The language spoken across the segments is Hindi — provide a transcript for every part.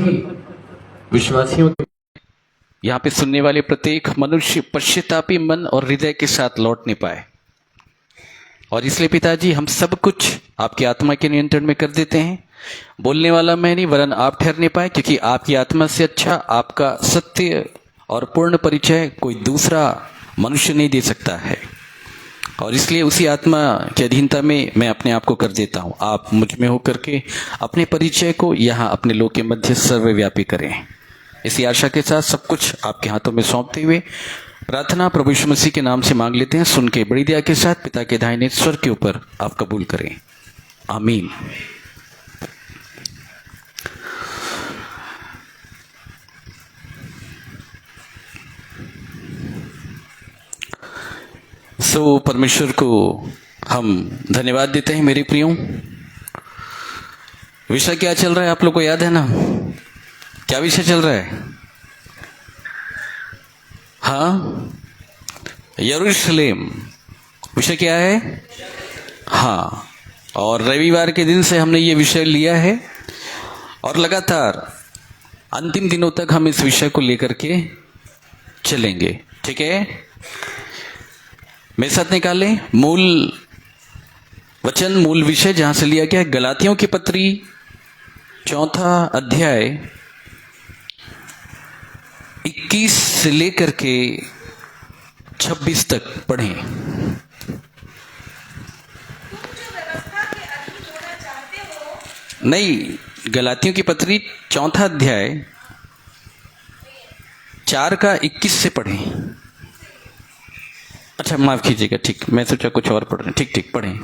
सभी विश्वासियों के यहाँ पे सुनने वाले प्रत्येक मनुष्य पश्चातापी मन और हृदय के साथ लौट नहीं पाए, और इसलिए पिताजी हम सब कुछ आपकी आत्मा के नियंत्रण में कर देते हैं। बोलने वाला मैं नहीं वरन आप ठहरने पाए, क्योंकि आपकी आत्मा से अच्छा आपका सत्य और पूर्ण परिचय कोई दूसरा मनुष्य नहीं दे सकता है। और इसलिए उसी आत्मा की अधीनता में मैं अपने आप को कर देता हूँ। आप मुझ में होकर के अपने परिचय को यहाँ अपने लोग के मध्य सर्वव्यापी करें। इसी आशा के साथ सब कुछ आपके हाथों में सौंपते हुए प्रार्थना प्रभु यीशु मसीह के नाम से मांग लेते हैं। सुन के बड़ी दया के साथ पिता के दाहिने स्वर के ऊपर आप कबूल करें। आमीन। सो परमेश्वर को हम धन्यवाद देते हैं। मेरे प्रियो, विषय क्या चल रहा है आप लोग को याद है ना? क्या विषय चल रहा है? हाँ, यरूशलेम विषय क्या है? हाँ, और रविवार के दिन से हमने ये विषय लिया है और लगातार अंतिम दिनों तक हम इस विषय को लेकर के चलेंगे। ठीक है, मेरे साथ निकालें मूल वचन, मूल विषय जहां से लिया गया है गलातियों की पत्री 4 अध्याय 21 से लेकर के 26 तक पढ़ें। नहीं, गलातियों की पत्री 4 अध्याय 4 का 21 से पढ़ें। अच्छा, माफ कीजिएगा, ठीक, मैं सोचा कुछ और पढ़ रहे हैं। ठीक ठीक, पढ़ें।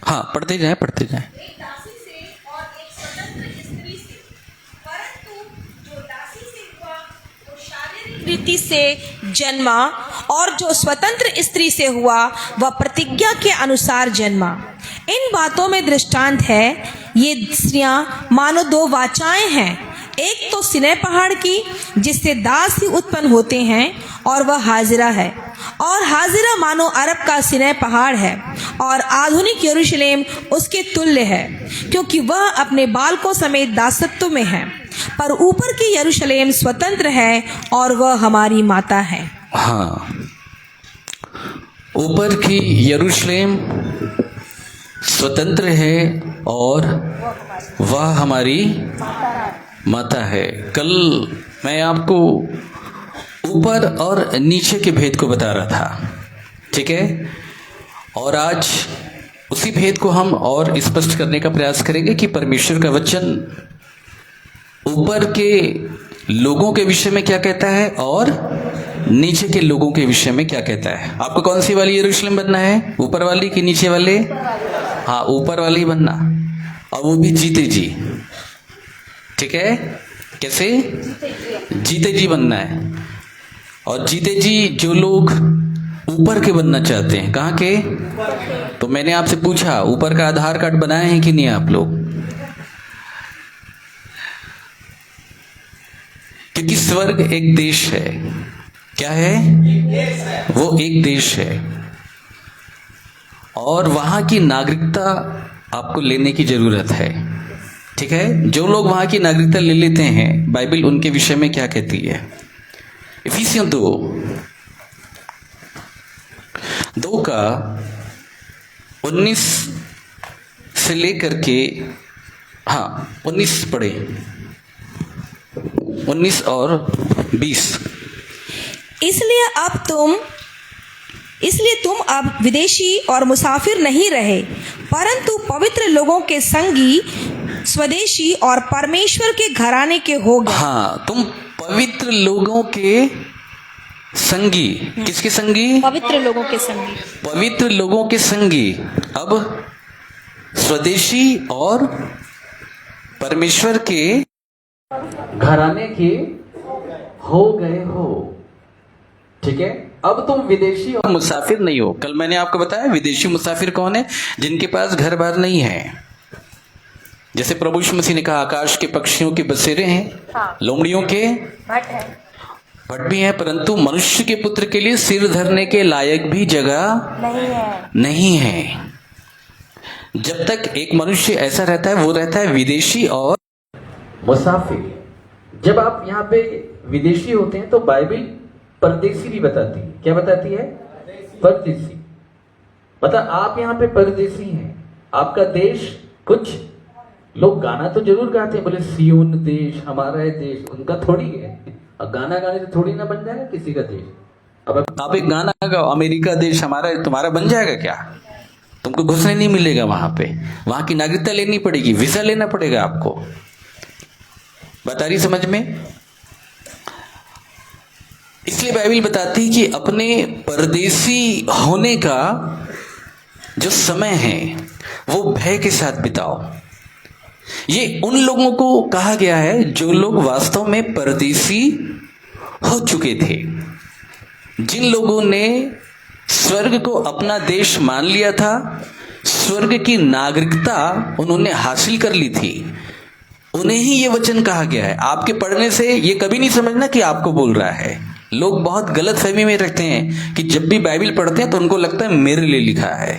हाँ, पढ़ते जाए पढ़ते जाए। एक दासी से और एक स्वतंत्र स्त्री से, परंतु जो दासी से हुआ वो शारीरिक रीति से जन्मा, और जो स्वतंत्र स्त्री से हुआ वह प्रतिज्ञा के अनुसार जन्मा। इन बातों में दृष्टांत है, ये स्त्रियां मानो 2 वाचाएं हैं। एक तो सिनै पहाड़ की, जिससे दास ही उत्पन्न होते हैं, और वह हाजिरा है। और हाजिरा मानो अरब का सिनै पहाड़ है, और आधुनिक यरूशलेम उसके तुल्य है, क्योंकि वह अपने बालकों समेत दासत्व में है। पर ऊपर की यरूशलेम स्वतंत्र है, और वह हमारी माता है। हाँ, ऊपर की यरूशलेम स्वतंत्र है और वह हमारी माता है। कल मैं आपको ऊपर और नीचे के भेद को बता रहा था, ठीक है, और आज उसी भेद को हम और स्पष्ट करने का प्रयास करेंगे कि परमेश्वर का वचन ऊपर के लोगों के विषय में क्या कहता है और नीचे के लोगों के विषय में क्या कहता है। आपको कौन सी वाली यरूशलेम बनना है, ऊपर वाली कि नीचे वाले? हाँ, ऊपर वाली बनना, और वो भी जीते जी। ठीक है, कैसे? जीते जी बनना है। और जीते जी जो लोग ऊपर के बनना चाहते हैं, कहाँ के? तो मैंने आपसे पूछा, ऊपर का आधार कार्ड बनाए हैं कि नहीं आप लोग? क्योंकि स्वर्ग एक देश है। क्या है? वो एक देश है, और वहां की नागरिकता आपको लेने की जरूरत है। ठीक है, जो लोग वहां की नागरिकता ले लेते हैं, बाइबल उनके विषय में क्या कहती है? इफिसियों 2 का 19 से लेकर के 19 पढ़े, 19 और 20। इसलिए तुम अब विदेशी और मुसाफिर नहीं रहे, परंतु पवित्र लोगों के संगी, स्वदेशी और परमेश्वर के घराने के हो गए। हाँ, तुम पवित्र लोगों के संगी। किसके संगी? पवित्र लोगों के संगी। पवित्र लोगों के संगी। अब स्वदेशी और परमेश्वर के घराने के हो गए हो। ठीक है, अब तुम विदेशी और मुसाफिर नहीं हो। कल मैंने आपको बताया विदेशी मुसाफिर कौन है? जिनके पास घर बार नहीं है। जैसे प्रभु यीशु मसीह ने कहा, आकाश के पक्षियों के बसेरे हैं, लोमड़ियों के भट्ट है। भट भी हैं, परंतु मनुष्य के पुत्र के लिए सिर धरने के लायक भी जगह नहीं है। जब तक एक मनुष्य ऐसा रहता है, वो रहता है विदेशी और मुसाफिर। जब आप यहाँ पे विदेशी होते हैं तो बाइबल परदेसी भी बताती है। क्या बताती है? परदेसी। मतलब आप यहाँ पे परदेसी हैं, आपका देश। कुछ लोग गाना तो जरूर गाते हैं, बोले सियोन देश हमारा है देश, उनका थोड़ी है। अब गाना गाने से थोड़ी ना बन जाएगा किसी का देश। अब आप एक गाना गाओ, अमेरिका देश हमारा है, तुम्हारा बन जाएगा क्या? तुमको घुसने नहीं मिलेगा वहां पे, वहां की नागरिकता लेनी पड़ेगी, वीजा लेना पड़ेगा आपको। बता रही समझ में? इसलिए बाइबल बताती है कि अपने परदेसी होने का जो समय है वो भय के साथ बिताओ। ये उन लोगों को कहा गया है जो लोग वास्तव में परदेसी हो चुके थे, जिन लोगों ने स्वर्ग को अपना देश मान लिया था, स्वर्ग की नागरिकता उन्होंने हासिल कर ली थी, उन्हें ही ये वचन कहा गया है। आपके पढ़ने से ये कभी नहीं समझना कि आपको बोल रहा है। लोग बहुत गलत फहमी में रखते हैं कि जब भी बाइबल पढ़ते हैं तो उनको लगता है मेरे लिए लिखा है।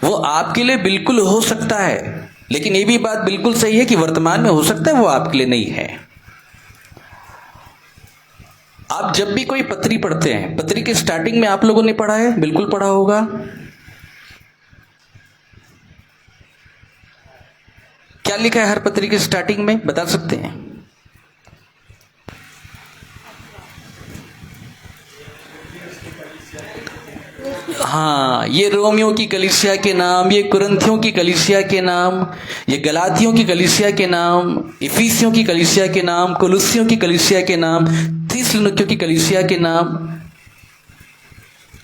वो आपके लिए बिल्कुल हो सकता है, लेकिन ये भी बात बिल्कुल सही है कि वर्तमान में हो सकता है वो आपके लिए नहीं है। आप जब भी कोई पत्री पढ़ते हैं, पत्री के स्टार्टिंग में आप लोगों ने पढ़ा है, बिल्कुल पढ़ा होगा। क्या लिखा है हर पत्री के स्टार्टिंग में, बता सकते हैं? हाँ, ये रोमियो की कलीसिया के नाम, ये कुरिन्थियों की कलीसिया के नाम, ये गलातियों की कलीसिया के नाम, इफिसियों की कलीसिया के नाम, कुलुस्सियों की कलीसिया के नाम, थिस्सलुनीकियों की कलीसिया के नाम,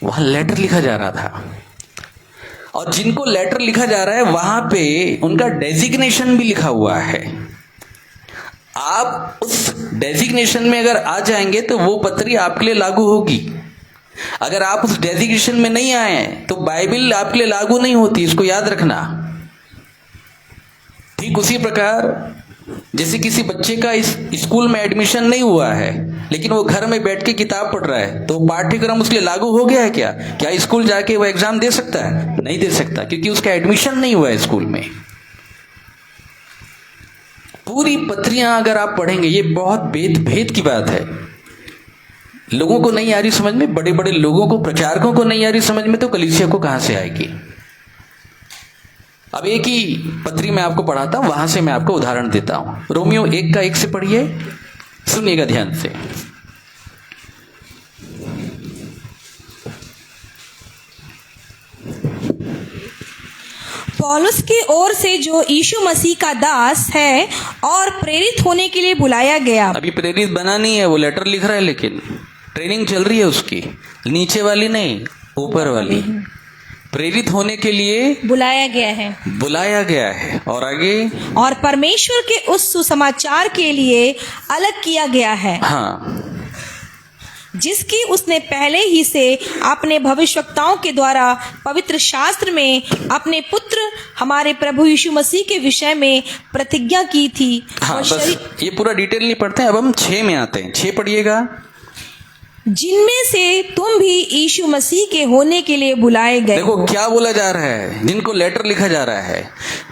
वहां लेटर लिखा जा रहा था। और जिनको लेटर लिखा जा रहा है वहां पे उनका डेजिग्नेशन भी लिखा हुआ है। आप उस डेजिग्नेशन में अगर आ जाएंगे तो वो पत्री आपके लिए लागू होगी। अगर आप उस डेजिग्नेशन में नहीं आए तो बाइबल आपके लिए लागू नहीं होती, इसको याद रखना। ठीक उसी प्रकार जैसे किसी बच्चे का इस स्कूल में एडमिशन नहीं हुआ है, लेकिन वो घर में बैठ के किताब पढ़ रहा है, तो पाठ्यक्रम उसके लिए लागू हो गया है क्या? क्या स्कूल जाके वो एग्जाम दे सकता है? नहीं दे सकता, क्योंकि उसका एडमिशन नहीं हुआ है स्कूल में। पूरी पत्रियां अगर आप पढ़ेंगे, ये बहुत भेद की बात है। लोगों को नहीं आ रही समझ में, बड़े बड़े लोगों को, प्रचारकों को नहीं आ रही समझ में, तो कलीसिया को कहां से आएगी? अब एक ही पत्री मैं आपको पढ़ाता हूं, वहां से मैं आपको उदाहरण देता हूं। रोमियो 1 का 1 से पढ़िए, सुनिएगा ध्यान से। पौलुस की ओर से जो यीशु मसीह का दास है और प्रेरित होने के लिए बुलाया गया। अभी प्रेरित बना नहीं है, वो लेटर लिख रहा है, लेकिन ट्रेनिंग चल रही है उसकी, नीचे वाली नहीं, ऊपर वाली। प्रेरित होने के लिए बुलाया गया है। और आगे, और परमेश्वर के उस सुसमाचार के लिए अलग किया गया है। हाँ, जिसकी उसने पहले ही से अपने भविष्यवक्ताओं के द्वारा पवित्र शास्त्र में अपने पुत्र हमारे प्रभु यीशु मसीह के विषय में प्रतिज्ञा की थी। हाँ, बस ये पूरा डिटेल नहीं पढ़ते हैं, अब हम 6 में आते हैं। 6 पढ़िएगा। जिनमें से तुम भी यीशु मसीह के होने के लिए बुलाए गए। देखो क्या बोला जा रहा है, जिनको लेटर लिखा जा रहा है,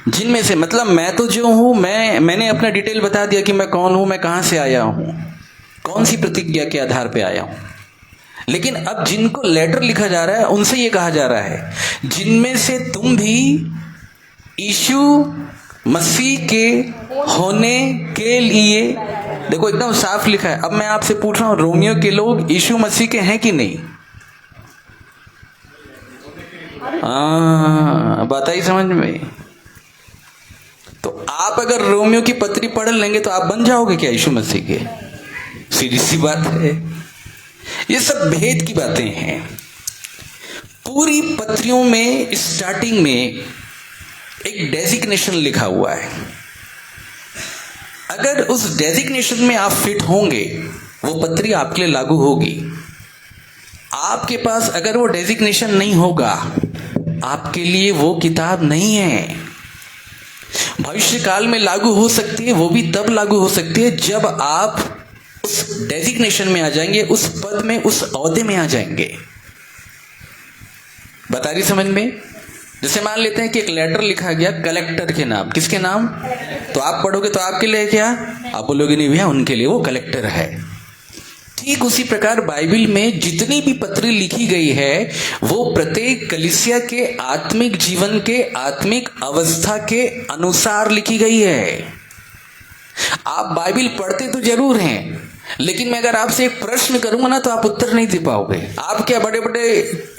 जिनमें से, मतलब मैं तो जो हूं, मैंने अपना डिटेल बता दिया कि मैं कौन हूं, मैं कहां से आया हूं, कौन सी प्रतिज्ञा के आधार पे आया हूं। लेकिन अब जिनको लेटर लिखा जा रहा है उनसे ये कहा जा रहा है, जिनमें से तुम भी यीशु मसीह के होने के लिए। देखो एकदम साफ लिखा है। अब मैं आपसे पूछ रहा हूं, रोमियो के लोग यीशु मसीह के हैं कि नहीं? बात आई समझ में? तो आप अगर रोमियो की पत्री पढ़ लेंगे तो आप बन जाओगे क्या यीशु मसीह के? सीधी सी बात है। ये सब भेद की बातें हैं। पूरी पत्रियों में स्टार्टिंग में एक डेजिग्नेशन लिखा हुआ है। अगर उस डेजिग्नेशन में आप फिट होंगे, वो पत्री आपके लिए लागू होगी। आपके पास अगर वो डेजिग्नेशन नहीं होगा, आपके लिए वो किताब नहीं है। भविष्य काल में लागू हो सकती है, वो भी तब लागू हो सकती है जब आप उस डेजिग्नेशन में आ जाएंगे, उस पद में, उस ओहदे में आ जाएंगे। बता रही समझ में? जैसे मान लेते हैं कि एक लेटर लिखा गया कलेक्टर के नाम, किसके नाम? तो आप पढ़ोगे तो आपके लिए क्या? आप बोलोगे नहीं भैया उनके लिए, वो कलेक्टर है। ठीक उसी प्रकार बाइबल में जितनी भी पत्री लिखी गई है वो प्रत्येक कलीसिया के आत्मिक जीवन के आत्मिक अवस्था के अनुसार लिखी गई है। आप बाइबल पढ़ते तो जरूर हैं, लेकिन मैं अगर आपसे एक प्रश्न करूंगा ना तो आप उत्तर नहीं दे पाओगे। आप क्या बड़े बड़े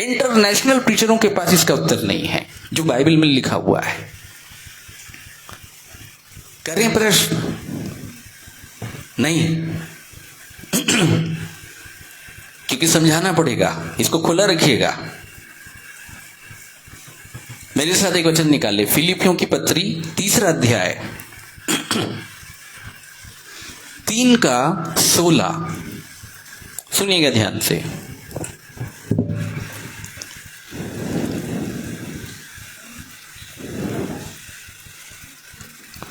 इंटरनेशनल टीचरों के पास इसका उत्तर नहीं है जो बाइबल में लिखा हुआ है। करें प्रश्न? नहीं क्योंकि समझाना पड़ेगा, इसको खुला रखिएगा। मेरे साथ एक वचन निकाले, फिलिपियों की पत्री 3 अध्याय 3:16। सुनिएगा ध्यान से।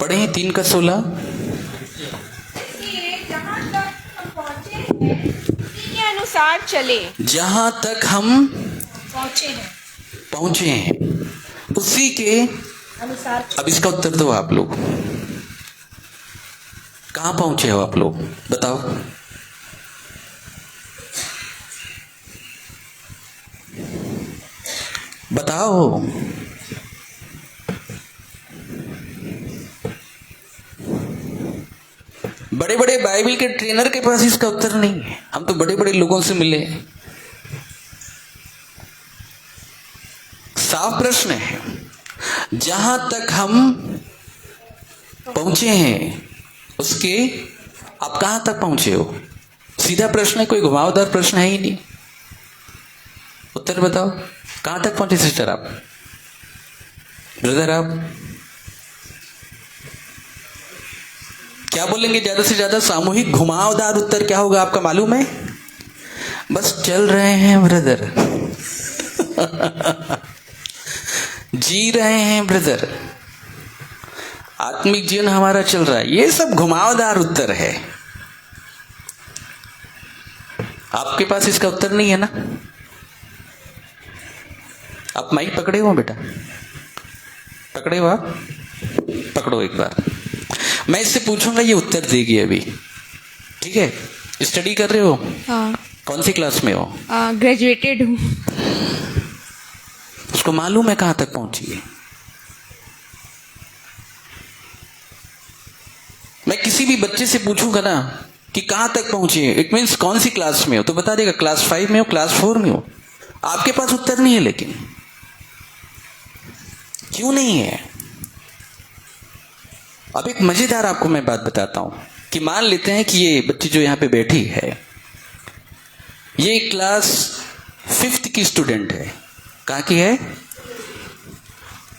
पढ़े 3:16। जहां तक हम पहुंचे हैं उसी के अनुसार चले। जहां तक हम पहुंचे हैं उसी के अनुसार। अब इसका उत्तर दो आप लोग। कहां पहुंचे हो आप लोग? बताओ। बताओ। बड़े बड़े बाइबल के ट्रेनर के पास इसका उत्तर नहीं है। हम तो बड़े बड़े लोगों से मिले। साफ प्रश्न है, जहां तक हम पहुंचे हैं उसके आप कहां तक पहुंचे हो? सीधा प्रश्न है, कोई घुमावदार प्रश्न है ही नहीं। उत्तर बताओ, कहां तक पहुंचे सिस्टर आप? ब्रदर आप क्या बोलेंगे? ज्यादा से ज्यादा सामूहिक घुमावदार उत्तर क्या होगा आपका मालूम है? बस चल रहे हैं ब्रदर जी रहे हैं ब्रदर, आत्मिक जीवन हमारा चल रहा है। ये सब घुमावदार उत्तर है। आपके पास इसका उत्तर नहीं है ना? आप माइक पकड़े हो बेटा? पकड़े हो आप? पकड़ो एक बार। मैं इससे पूछूंगा, ये उत्तर देगी अभी। ठीक है? स्टडी कर रहे हो? हाँ। कौन सी क्लास में हो? ग्रेजुएटेड हूँ। उसको मालूम है कहां तक पहुंची है? मैं किसी भी बच्चे से पूछूंगा ना कि कहां तक पहुंचे, इट मीन्स कौन सी क्लास में हो, तो बता देगा क्लास 5 में हो, क्लास 4 में हो। आपके पास उत्तर नहीं है। लेकिन क्यों नहीं है? अब एक मजेदार आपको मैं बात बताता हूं कि मान लेते हैं कि ये बच्ची जो यहां पे बैठी है ये क्लास 5th की स्टूडेंट है। कहां की है?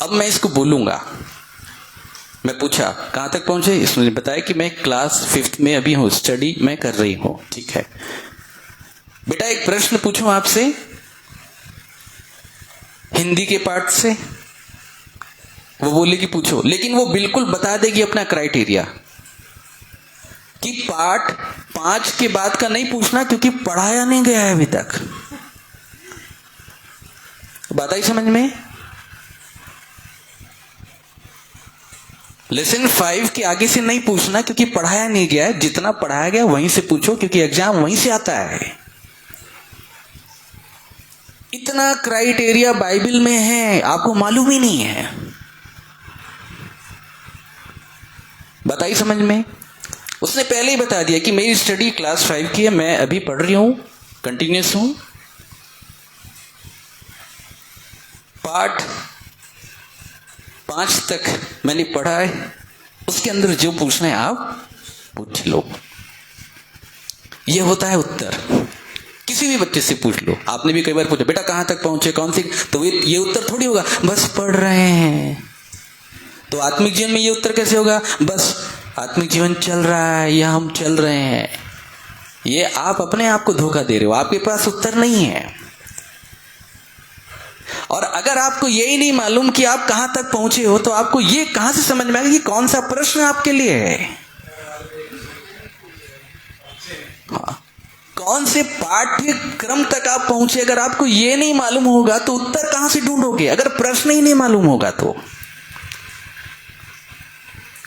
अब मैं इसको बोलूंगा, मैं पूछा कहां तक पहुंचे, इसने बताया कि मैं क्लास 5th में अभी हूं, स्टडी मैं कर रही हूं। ठीक है बेटा, एक प्रश्न पूछूं आपसे हिंदी के पार्ट से? वो बोलेगी पूछो, लेकिन वो बिल्कुल बता देगी अपना क्राइटेरिया कि पार्ट 5 के बाद का नहीं पूछना क्योंकि पढ़ाया नहीं गया है अभी तक। बात आई समझ में? लेसन 5 के आगे से नहीं पूछना क्योंकि पढ़ाया नहीं गया है। जितना पढ़ाया गया वहीं से पूछो क्योंकि एग्जाम वहीं से आता है। इतना क्राइटेरिया बाइबल में है, आपको मालूम ही नहीं है। बताइए समझ में? उसने पहले ही बता दिया कि मेरी स्टडी क्लास 5 की है, मैं अभी पढ़ रही हूं, कंटिन्यूस हूं, पार्ट 5 तक मैंने पढ़ा है, उसके अंदर जो पूछना है आप पूछ लो। यह होता है उत्तर। किसी भी बच्चे से पूछ लो, आपने भी कई बार पूछा बेटा कहां तक पहुंचे, कौन सी, तो ये उत्तर थोड़ी होगा बस पढ़ रहे हैं। तो आत्मिक जीवन में ये उत्तर कैसे होगा? बस आत्मिक जीवन चल रहा है या हम चल रहे हैं। ये आप अपने आप को धोखा दे रहे हो, आपके पास उत्तर नहीं है। और अगर आपको यही नहीं मालूम कि आप कहां तक पहुंचे हो तो आपको ये कहां से समझ में आएगा कि कौन सा प्रश्न आपके लिए है। हाँ, कौन से पाठ्यक्रम तक आप पहुंचे, अगर आपको ये नहीं मालूम होगा तो उत्तर कहां से ढूंढोगे, अगर प्रश्न ही नहीं मालूम होगा तो।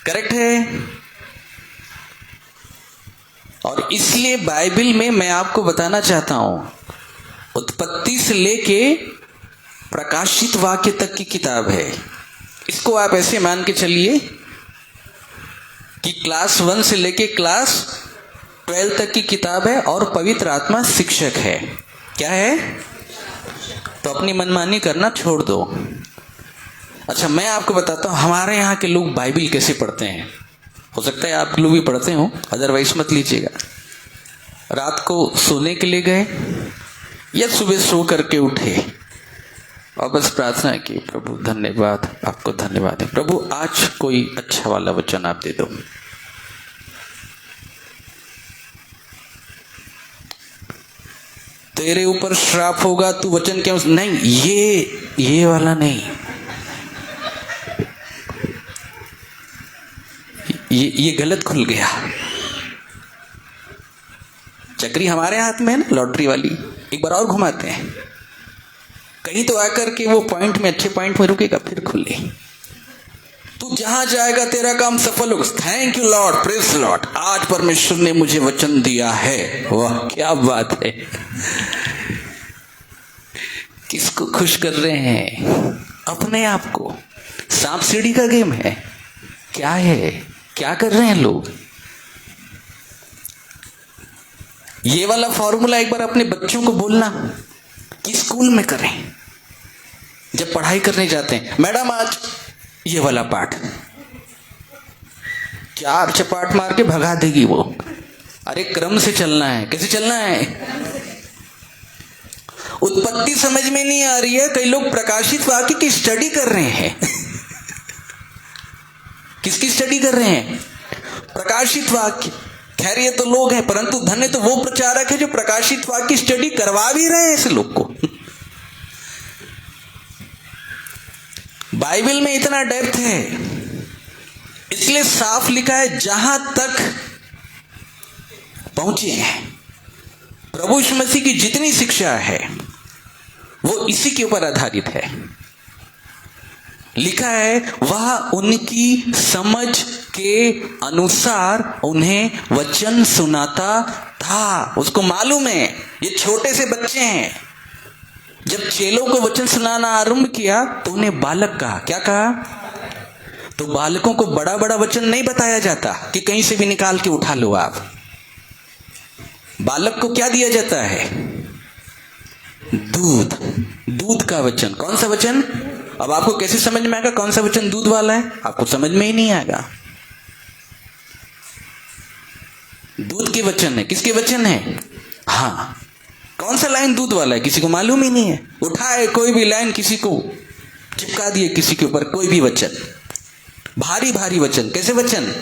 करेक्ट है। और इसलिए बाइबल में मैं आपको बताना चाहता हूं, उत्पत्ति से लेके प्रकाशित वाक्य तक की किताब है। इसको आप ऐसे मान के चलिए कि क्लास 1 से लेके क्लास 12 तक की किताब है और पवित्र आत्मा शिक्षक है। क्या है? तो अपनी मनमानी करना छोड़ दो। अच्छा, मैं आपको बताता हूं हमारे यहाँ के लोग बाइबल कैसे पढ़ते हैं। हो सकता है आप लोग भी पढ़ते हो, अदरवाइज मत लीजिएगा। रात को सोने के लिए गए या सुबह सो करके उठे और बस प्रार्थना की, प्रभु धन्यवाद, आपको धन्यवाद है प्रभु, आज कोई अच्छा वाला वचन आप दे दो। तेरे ऊपर श्राप होगा, तू वचन क्या? नहीं, ये वाला नहीं, ये गलत खुल गया। चक्री हमारे हाथ में है ना, लॉटरी वाली। एक बार और घुमाते हैं, कहीं तो आकर के वो पॉइंट में, अच्छे पॉइंट में रुकेगा, फिर खुले। तू जहां जाएगा तेरा काम सफल होगा। Thank you Lord, praise Lord, आज परमेश्वर ने मुझे वचन दिया है। वाह क्या बात है। किसको खुश कर रहे हैं? अपने आप को। सांप सीढ़ी का गेम है। क्या है, क्या कर रहे हैं लोग? ये वाला फॉर्मूला एक बार अपने बच्चों को बोलना कि स्कूल में करें। जब पढ़ाई करने जाते हैं, मैडम आज ये वाला पाठ, 4 चपाट मार के भगा देगी वो। अरे क्रम से चलना है। कैसे चलना है? उत्पत्ति समझ में नहीं आ रही है, कई लोग प्रकाशित वाक्य की स्टडी कर रहे हैं। किसकी स्टडी कर रहे हैं? प्रकाशित वाक्य। खैर ये तो लोग हैं, परंतु धन्य तो वो प्रचारक है जो प्रकाशित वाक्य की स्टडी करवा भी रहे हैं ऐसे लोग को। बाइबल में इतना डेप्थ है, इसलिए साफ लिखा है जहां तक पहुंचे हैं प्रभु यीशु मसीह की जितनी शिक्षा है वो इसी के ऊपर आधारित है। लिखा है वह उनकी समझ के अनुसार उन्हें वचन सुनाता था। उसको मालूम है ये छोटे से बच्चे हैं। जब चेलों को वचन सुनाना आरंभ किया तो उन्हें बालक कहा। क्या कहा? तो बालकों को बड़ा बड़ा वचन नहीं बताया जाता कि कहीं से भी निकाल के उठा लो आप। बालक को क्या दिया जाता है? दूध। दूध का वचन। कौन सा वचन? अब आपको कैसे समझ में आएगा कौन सा वचन दूध वाला है? आपको समझ में ही नहीं आएगा। दूध के वचन है। किसके वचन है? हाँ, कौन सा लाइन दूध वाला है किसी को मालूम ही नहीं है। उठाए कोई भी लाइन, किसी को चिपका दिए किसी के ऊपर कोई भी वचन, भारी भारी वचन। कैसे वचन?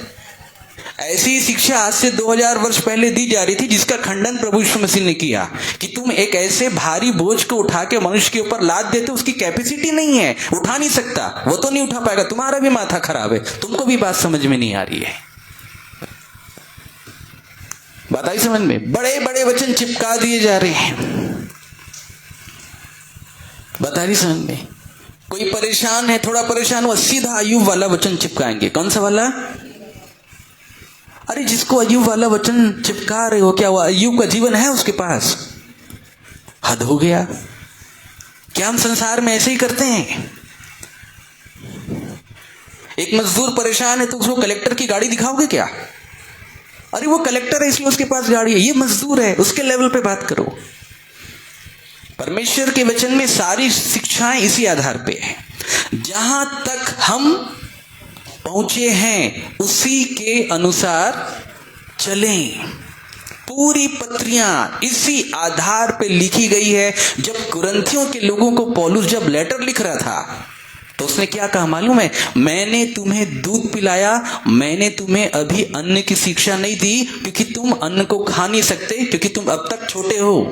ऐसी शिक्षा आज से 2000 वर्ष पहले दी जा रही थी जिसका खंडन प्रभु यीशु मसीह ने किया कि तुम एक ऐसे भारी बोझ को उठा के मनुष्य के ऊपर लाद देते, उसकी कैपेसिटी नहीं है, उठा नहीं सकता, वो तो नहीं उठा पाएगा, तुम्हारा भी माथा खराब है, तुमको भी बात समझ में नहीं आ रही है। बात आई समझ में? बड़े बड़े वचन चिपका दिए जा रहे हैं। बता रही समझ में? कोई परेशान है, थोड़ा परेशान हुआ, सीधा अय्यूब वाला वचन चिपकाएंगे। कौन सा वाला? अरे जिसको अय्यूब वाला वचन चिपका रहे हो, क्या हुआ? अय्यूब का जीवन है उसके पास? हद हो गया। क्या हम संसार में ऐसे ही करते हैं? एक मजदूर परेशान है तो उसको कलेक्टर की गाड़ी दिखाओगे क्या? अरे वो कलेक्टर है इसलिए उसके पास गाड़ी है, ये मजदूर है, उसके लेवल पे बात करो। परमेश्वर के वचन में सारी शिक्षाएं इसी आधार पे है। जहां तक हम पहुंचे हैं उसी के अनुसार चलें। पूरी पत्रियां इसी आधार पे लिखी गई है। जब कुरिन्थियों के लोगों को पौलुस जब लेटर लिख रहा था तो उसने क्या कहा मालूम है? मैंने तुम्हें दूध पिलाया, मैंने तुम्हें अभी अन्न की शिक्षा नहीं दी, क्योंकि तुम अन्न को खा नहीं सकते, क्योंकि तुम अब तक छोटे हो।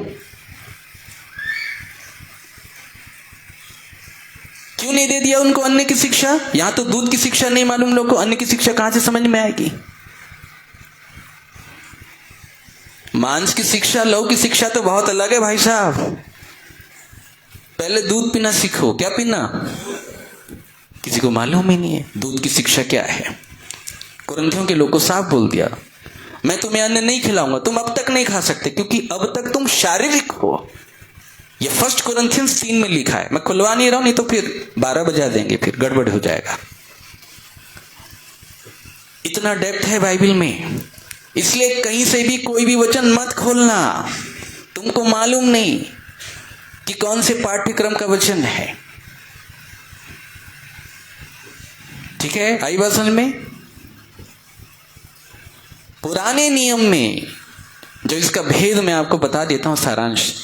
क्यों नहीं दे दिया उनको अन्न की शिक्षा? यहां तो दूध की शिक्षा नहीं मालूम लोगों को, अन्न की शिक्षा कहां से समझ में आएगी? मांस की शिक्षा लौ की शिक्षा तो बहुत अलग है भाई साहब। पहले दूध पीना सीखो। क्या पीना? किसी को मालूम ही नहीं है दूध की शिक्षा क्या है। कुरिन्थियों के लोग को साफ बोल दिया, मैं तुम्हें अन्न नहीं खिलाऊंगा, तुम अब तक नहीं खा सकते क्योंकि अब तक तुम शारीरिक हो। ये 1 कुरिन्थियंस 3 में लिखा है। मैं खुलवा नहीं रहा हूं, नहीं तो फिर 12 बजा देंगे, फिर गड़बड़ हो जाएगा। इतना डेप्थ है बाइबल में, इसलिए कहीं से भी कोई भी वचन मत खोलना। तुमको मालूम नहीं कि कौन से पाठ्यक्रम का वचन है। ठीक है, आई बात समझ में? पुराने नियम में जो इसका भेद मैं आपको बता देता हूं, सारांश।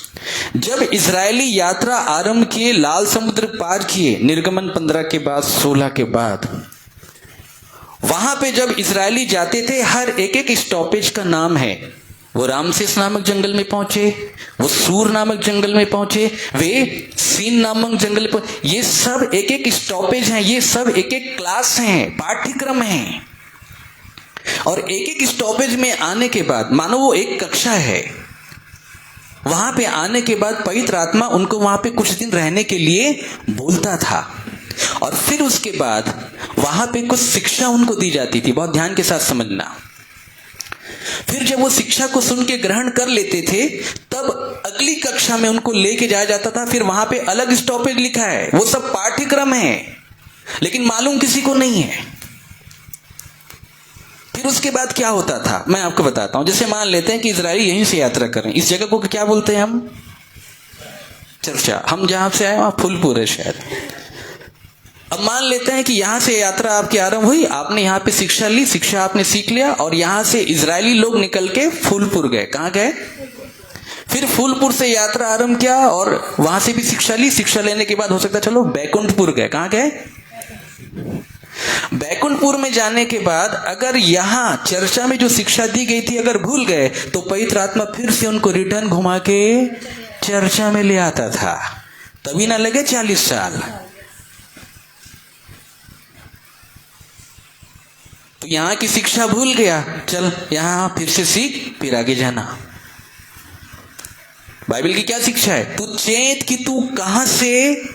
जब इजरायली यात्रा आरंभ किए, लाल समुद्र पार किए, निर्गमन 15 के बाद 16 के बाद, वहां पे जब इजरायली जाते थे, हर एक स्टॉपेज का नाम है। वो रामसेस नामक जंगल में पहुंचे, वो सूर नामक जंगल में पहुंचे, वे सीन नामक जंगल पर, ये सब एक स्टॉपेज हैं, ये सब एक क्लास हैं, पाठ्यक्रम हैं। और एक स्टॉपेज में आने के बाद, मानो वो एक कक्षा है, वहां पे आने के बाद पवित्र आत्मा उनको वहां पे कुछ दिन रहने के लिए बोलता था, और फिर उसके बाद वहां पे कुछ शिक्षा उनको दी जाती थी। बहुत ध्यान के साथ समझना। फिर जब वो शिक्षा को सुन के ग्रहण कर लेते थे, तब अगली कक्षा में उनको लेके जाया जाता था। फिर वहां पे अलग स्टॉपेज लिखा है, वो सब पाठ्यक्रम है, लेकिन मालूम किसी को नहीं है। फिर उसके बाद क्या होता था मैं आपको बताता हूं। जैसे मान लेते हैं कि इजराइली यहीं से यात्रा कर रहे हैं, इस जगह को क्या बोलते हैं हम? चर्चा। हम जहां से आए वहां फूलपुर है शायद। अब मान लेते हैं कि यहां से यात्रा आपकी आरंभ हुई, आपने यहां पे शिक्षा ली, शिक्षा आपने सीख लिया, और यहां से इजरायली लोग निकल के फूलपुर गए। कहां गए? फिर फूलपुर से यात्रा आरंभ किया और वहां से भी शिक्षा ली, शिक्षा लेने के बाद हो सकता है चलो बैकुंठपुर गए। कहां गए? बैकुंठपुर में जाने के बाद अगर यहां चर्चा में जो शिक्षा दी गई थी अगर भूल गए, तो पवित्र आत्मा फिर से उनको रिटर्न घुमा के चर्चा में ले आता था। तभी ना लगे 40 साल। तो यहां की शिक्षा भूल गया, चल यहां फिर से सीख, फिर आगे जाना। बाइबल की क्या शिक्षा है? तू चेत कि तू कहां से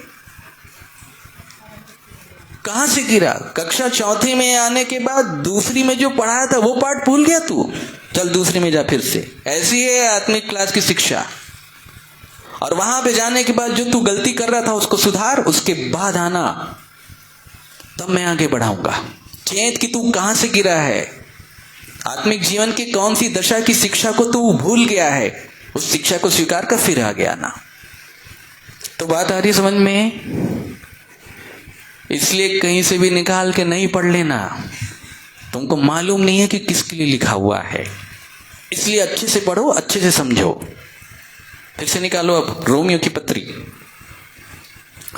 गिरा। कक्षा 4 में आने के बाद दूसरी में जो पढ़ाया था वो पाठ भूल गया तू, चल दूसरी में जा फिर से। ऐसी है आत्मिक क्लास की शिक्षा। और वहां पे जाने के बाद जो तू गलती कर रहा था उसको सुधार, उसके बाद आना, तब मैं आगे बढ़ाऊंगा। चेत कि तू कहां से गिरा है, आत्मिक जीवन की कौन सी दशा की शिक्षा को तू भूल गया है, उस शिक्षा को स्वीकार कर फिर आगे आना। तो बात आ रही समझ में? इसलिए कहीं से भी निकाल के नहीं पढ़ लेना, तुमको मालूम नहीं है कि किसके लिए लिखा हुआ है। इसलिए अच्छे से पढ़ो, अच्छे से समझो। फिर से निकालो अब रोमियो की पत्री,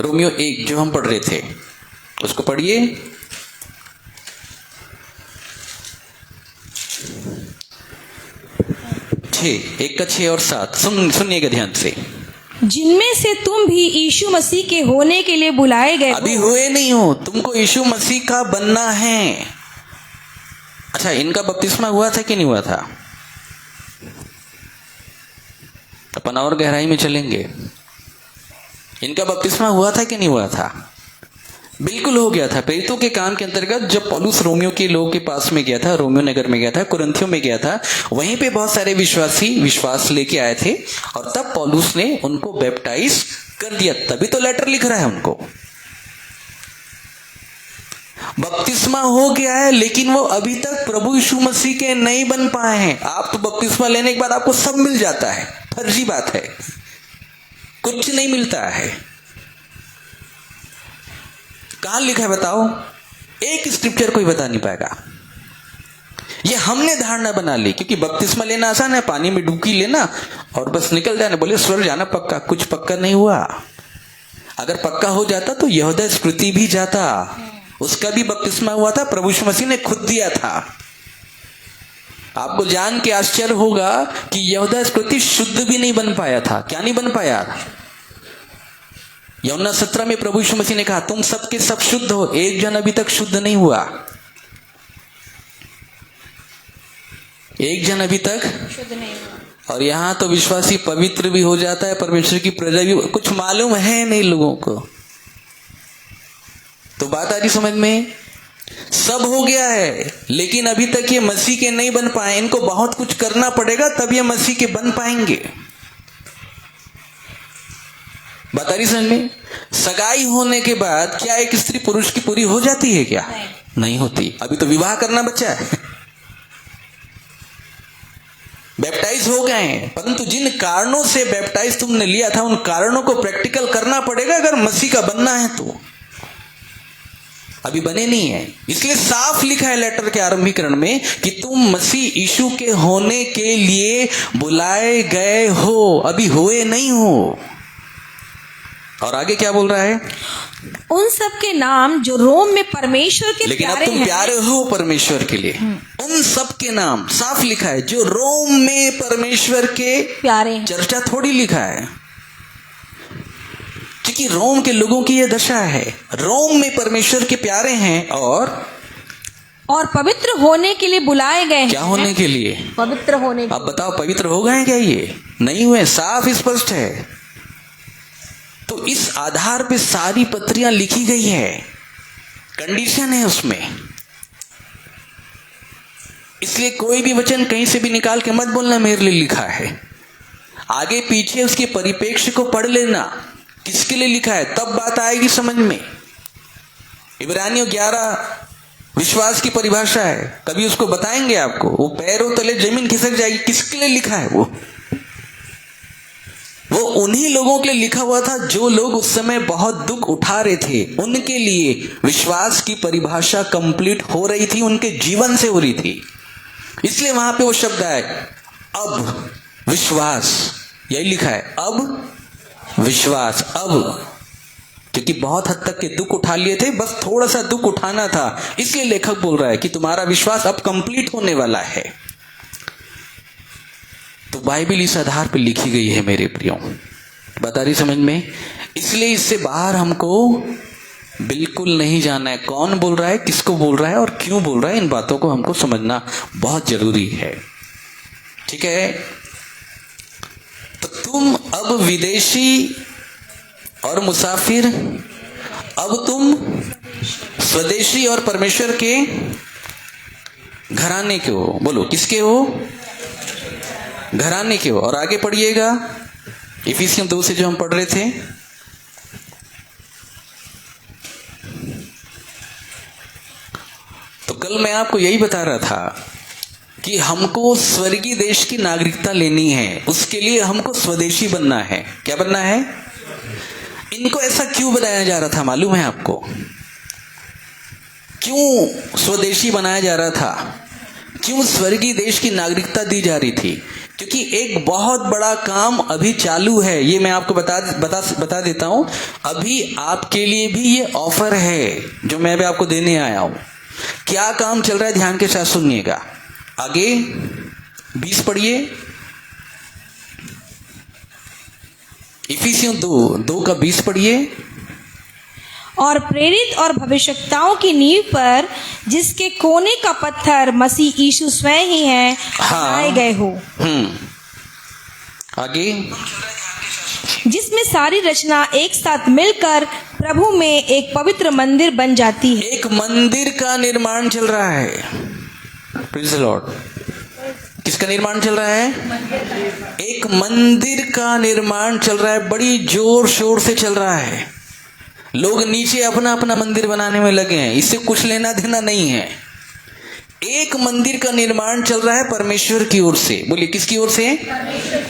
रोमियो 1 जो हम पढ़ रहे थे उसको पढ़िए। एक का 6 और 7 सुनिएगा ध्यान से। जिनमें से तुम भी यीशु मसीह के होने के लिए बुलाए गए। अभी हुए नहीं हो, तुमको यीशु मसीह का बनना है। अच्छा, इनका बपतिस्मा हुआ था कि नहीं हुआ था? अपन और गहराई में चलेंगे। इनका बपतिस्मा हुआ था कि नहीं हुआ था? बिल्कुल हो गया था। प्रेरितों के काम के अंतर्गत जब पौलुस रोमियो के लोगों के पास में गया था, रोमियो नगर में गया था, कुरिन्थियों में गया था, वहीं पे बहुत सारे विश्वासी विश्वास लेके आए थे, और तब पौलुस ने उनको बैप्टाइज कर दिया। तभी तो लेटर लिख रहा है उनको। बपतिस्मा हो गया है, लेकिन वो अभी तक प्रभु यीशु मसीह के नहीं बन पाए हैं। आप तो बपतिस्मा लेने के बाद आपको सब मिल जाता है, फर्जी बात है, कुछ नहीं मिलता है। कहां लिखा है बताओ? एक स्क्रिप्चर कोई बता नहीं पाएगा। ये हमने धारणा बना ली, क्योंकि बपतिस्मा लेना आसान है, पानी में डुबकी लेना और बस निकल जाना, बोले स्वर्ग जाना पक्का। कुछ पक्का नहीं हुआ। अगर पक्का हो जाता तो यहूदा स्मृति भी जाता, उसका भी बपतिस्मा हुआ था, प्रभु यीशु मसीह ने खुद दिया था। आपको जान के आश्चर्य होगा कि यहूदा स्मृति शुद्ध भी नहीं बन पाया था। क्या नहीं बन पाया? यूहन्ना 17 में प्रभु यीशु मसीह ने कहा तुम सबके सब शुद्ध हो, एक जन अभी तक शुद्ध नहीं हुआ। एक जन अभी तक शुद्ध नहीं हुआ। और यहाँ तो विश्वासी पवित्र भी हो जाता है, परमेश्वर की प्रजा भी। कुछ मालूम है नहीं लोगों को। तो बात आ रही समझ में? सब हो गया है, लेकिन अभी तक ये मसीह के नहीं बन पाए। इनको बहुत कुछ करना पड़ेगा तब ये मसीह के बन पाएंगे। बात आ रही समझ में? सगाई होने के बाद क्या एक स्त्री पुरुष की पूरी हो जाती है क्या? नहीं होती। अभी तो विवाह करना बचा है। बैप्टाइज हो गए हैं, परंतु जिन कारणों से बैप्टाइज तुमने लिया था उन कारणों को प्रैक्टिकल करना पड़ेगा अगर मसीह का बनना है तो। अभी बने नहीं है, इसलिए साफ लिखा है लेटर के आरंभीकरण में कि तुम मसीह यीशु के होने के लिए बुलाए गए हो, अभी हुए नहीं हो। और आगे क्या बोल रहा है? उन सब के नाम जो रोम में परमेश्वर के लेकिन अब प्यारे तुम हैं। प्यारे हो परमेश्वर के लिए। उन सब के नाम साफ लिखा है जो रोम में परमेश्वर के प्यारे हैं। चर्चा थोड़ी लिखा है, क्योंकि रोम के लोगों की यह दशा है। रोम में परमेश्वर के प्यारे हैं और पवित्र होने के लिए बुलाए गए हैं। क्या होने के लिए? पवित्र होने के अब बताओ, पवित्र हो गए क्या? ये नहीं हुए, साफ स्पष्ट है। तो इस आधार पे सारी पत्रियां लिखी गई है, कंडीशन है उसमें। इसलिए कोई भी वचन कहीं से भी निकाल के मत बोलना मेरे लिए लिखा है। आगे पीछे उसके परिप्रेक्ष्य को पढ़ लेना, किसके लिए लिखा है, तब बात आएगी समझ में। इब्रानियों 11 विश्वास की परिभाषा है, कभी उसको बताएंगे आपको। वो पैरों तले जमीन खिसक जाएगी। किसके लिए लिखा है वो उन्हीं लोगों के लिए लिखा हुआ था जो लोग उस समय बहुत दुख उठा रहे थे। उनके लिए विश्वास की परिभाषा कंप्लीट हो रही थी, उनके जीवन से हो रही थी। इसलिए वहां पे वो शब्द आए, अब विश्वास, यही लिखा है, अब विश्वास। अब क्योंकि बहुत हद तक के दुख उठा लिए थे, बस थोड़ा सा दुख उठाना था, इसलिए लेखक बोल रहा है कि तुम्हारा विश्वास अब कंप्लीट होने वाला है। तो बाइबल इस आधार पर लिखी गई है मेरे प्रियो, बता रही समझ में। इसलिए इससे बाहर हमको बिल्कुल नहीं जाना है। कौन बोल रहा है, किसको बोल रहा है और क्यों बोल रहा है, इन बातों को हमको समझना बहुत जरूरी है। ठीक है? तो तुम अब विदेशी और मुसाफिर, अब तुम स्वदेशी और परमेश्वर के घराने के हो। बोलो, किसके हो? घराने के हो। और आगे पढ़िएगा, इफिसियन 2 से जो हम पढ़ रहे थे, तो कल मैं आपको यही बता रहा था कि हमको स्वर्गीय देश की नागरिकता लेनी है। उसके लिए हमको स्वदेशी बनना है। क्या बनना है? इनको ऐसा क्यों बनाया जा रहा था मालूम है आपको? क्यों स्वदेशी बनाया जा रहा था? क्यों स्वर्गीय देश की नागरिकता दी जा रही थी? क्योंकि एक बहुत बड़ा काम अभी चालू है। ये मैं आपको बता देता हूं। अभी आपके लिए भी ये ऑफर है जो मैं भी आपको देने आया हूं। क्या काम चल रहा है, ध्यान के साथ सुनिएगा। आगे 20 पढ़िए, इफिसियों 2 का 20 पढ़िए। और प्रेरित और भविष्यवक्ताओं की नींव पर, जिसके कोने का पत्थर मसीह यीशु स्वयं ही है, बनाए गए हो। आगे, जिसमें सारी रचना एक साथ मिलकर प्रभु में एक पवित्र मंदिर बन जाती है। एक मंदिर का निर्माण चल रहा है। Praise the Lord. किसका निर्माण चल रहा है? एक मंदिर का निर्माण चल रहा है, बड़ी जोर शोर से चल रहा है। लोग नीचे अपना अपना मंदिर बनाने में लगे हैं, इससे कुछ लेना देना नहीं है। एक मंदिर का निर्माण चल रहा है परमेश्वर की ओर से। बोलिए, किसकी ओर से?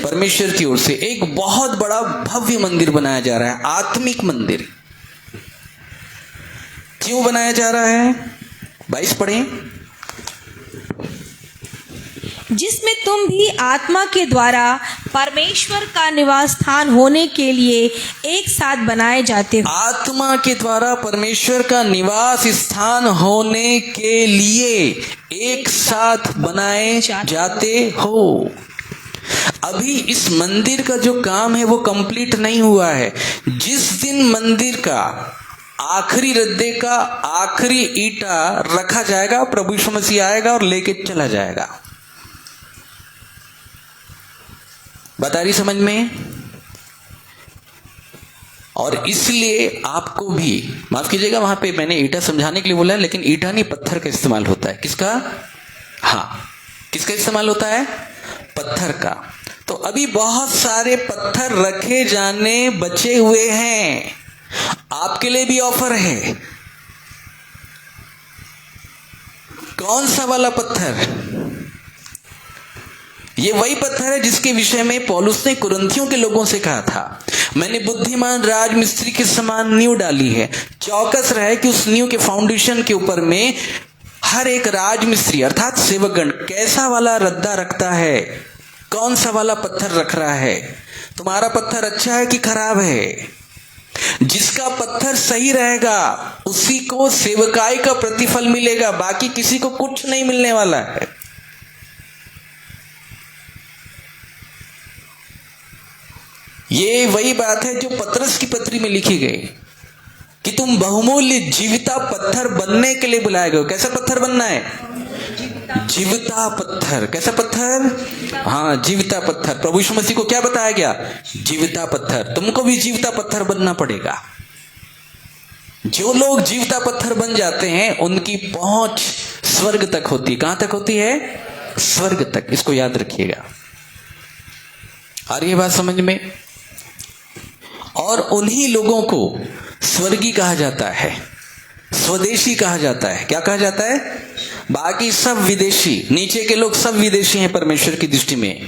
परमेश्वर की ओर से। एक बहुत बड़ा भव्य मंदिर बनाया जा रहा है, आत्मिक मंदिर। क्यों बनाया जा रहा है? 22 पढ़ें। जिसमें तुम भी आत्मा के द्वारा परमेश्वर का निवास स्थान होने के लिए एक साथ बनाए जाते हो। आत्मा के द्वारा परमेश्वर का निवास स्थान होने के लिए एक साथ बनाए जाते हो। अभी इस मंदिर का जो काम है वो कंप्लीट नहीं हुआ है। जिस दिन मंदिर का आखिरी रद्दे का आखिरी ईंटा रखा जाएगा, प्रभु यीशु मसीह आएगा और लेके चला जाएगा। बात आ रही समझ में? और इसलिए आपको भी, माफ कीजिएगा, वहां पे मैंने ईंटा समझाने के लिए बोला है, लेकिन ईंटा नहीं, पत्थर का इस्तेमाल होता है। किसका? हाँ, किसका इस्तेमाल होता है? पत्थर का। तो अभी बहुत सारे पत्थर रखे जाने बचे हुए हैं, आपके लिए भी ऑफर है। कौन सा वाला पत्थर? ये वही पत्थर है जिसके विषय में पौलुस ने कुरिन्थियों के लोगों से कहा था, मैंने बुद्धिमान राजमिस्त्री के समान नींव डाली है। चौकस रहे कि उस नींव के फाउंडेशन के ऊपर में हर एक राजमिस्त्री अर्थात सेवकगण कैसा वाला रद्दा रखता है, कौन सा वाला पत्थर रख रहा है। तुम्हारा पत्थर अच्छा है कि खराब है? जिसका पत्थर सही रहेगा उसी को सेवकाई का प्रतिफल मिलेगा, बाकी किसी को कुछ नहीं मिलने वाला है। ये वही बात है जो पतरस की पत्री में लिखी गई कि तुम बहुमूल्य जीविता पत्थर बनने के लिए बुलाए गए। कैसा पत्थर बनना है? जीविता पत्थर। कैसा पत्थर? हाँ, जीविता पत्थर। प्रभु यीशु मसीह को क्या बताया गया? जीविता पत्थर। तुमको भी जीविता पत्थर बनना पड़ेगा। जो लोग जीविता पत्थर बन जाते हैं उनकी पहुंच स्वर्ग तक होती है। कहां तक होती है? स्वर्ग तक। इसको याद रखिएगा। आ रही है बात समझ में? और उन्हीं लोगों को स्वर्गी कहा जाता है, स्वदेशी कहा जाता है। क्या कहा जाता है? बाकी सब विदेशी, नीचे के लोग सब विदेशी हैं परमेश्वर की दृष्टि में,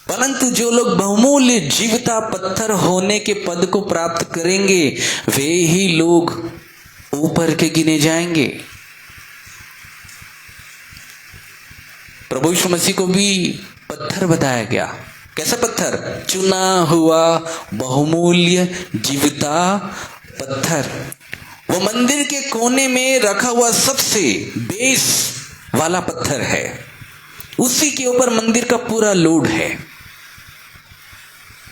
परंतु जो लोग बहुमूल्य जीविता पत्थर होने के पद को प्राप्त करेंगे वे ही लोग ऊपर के गिने जाएंगे। प्रभु यीशु मसीह को भी पत्थर बताया गया। कैसा पत्थर? चुना हुआ बहुमूल्य जीविता पत्थर। वो मंदिर के कोने में रखा हुआ सबसे बेस वाला पत्थर है, उसी के ऊपर मंदिर का पूरा लोड है।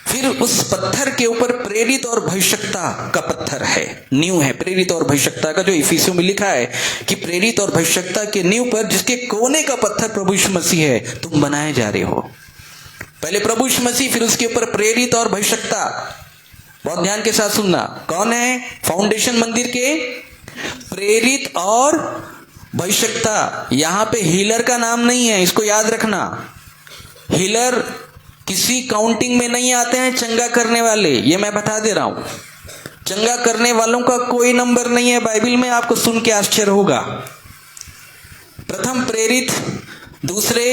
फिर उस पत्थर के ऊपर प्रेरित और भविष्यता का पत्थर है, नींव है प्रेरित और भविष्यता का, जो इफिसियों में लिखा है कि प्रेरित और भविष्यता के नींव पर जिसके कोने का पत्थर प्रभु यीशु मसीह है, तुम बनाए जा रहे हो। पहले प्रभु यीशु मसीह, फिर उसके ऊपर प्रेरित और भविष्यता। बहुत ध्यान के साथ सुनना। कौन है फाउंडेशन मंदिर के? प्रेरित और भविष्यता। यहां पे हीलर का नाम नहीं है, इसको याद रखना। हीलर किसी काउंटिंग में नहीं आते हैं, चंगा करने वाले, ये मैं बता दे रहा हूं। चंगा करने वालों का कोई नंबर नहीं है बाइबल में, आपको सुन के आश्चर्य होगा। प्रथम प्रेरित, दूसरे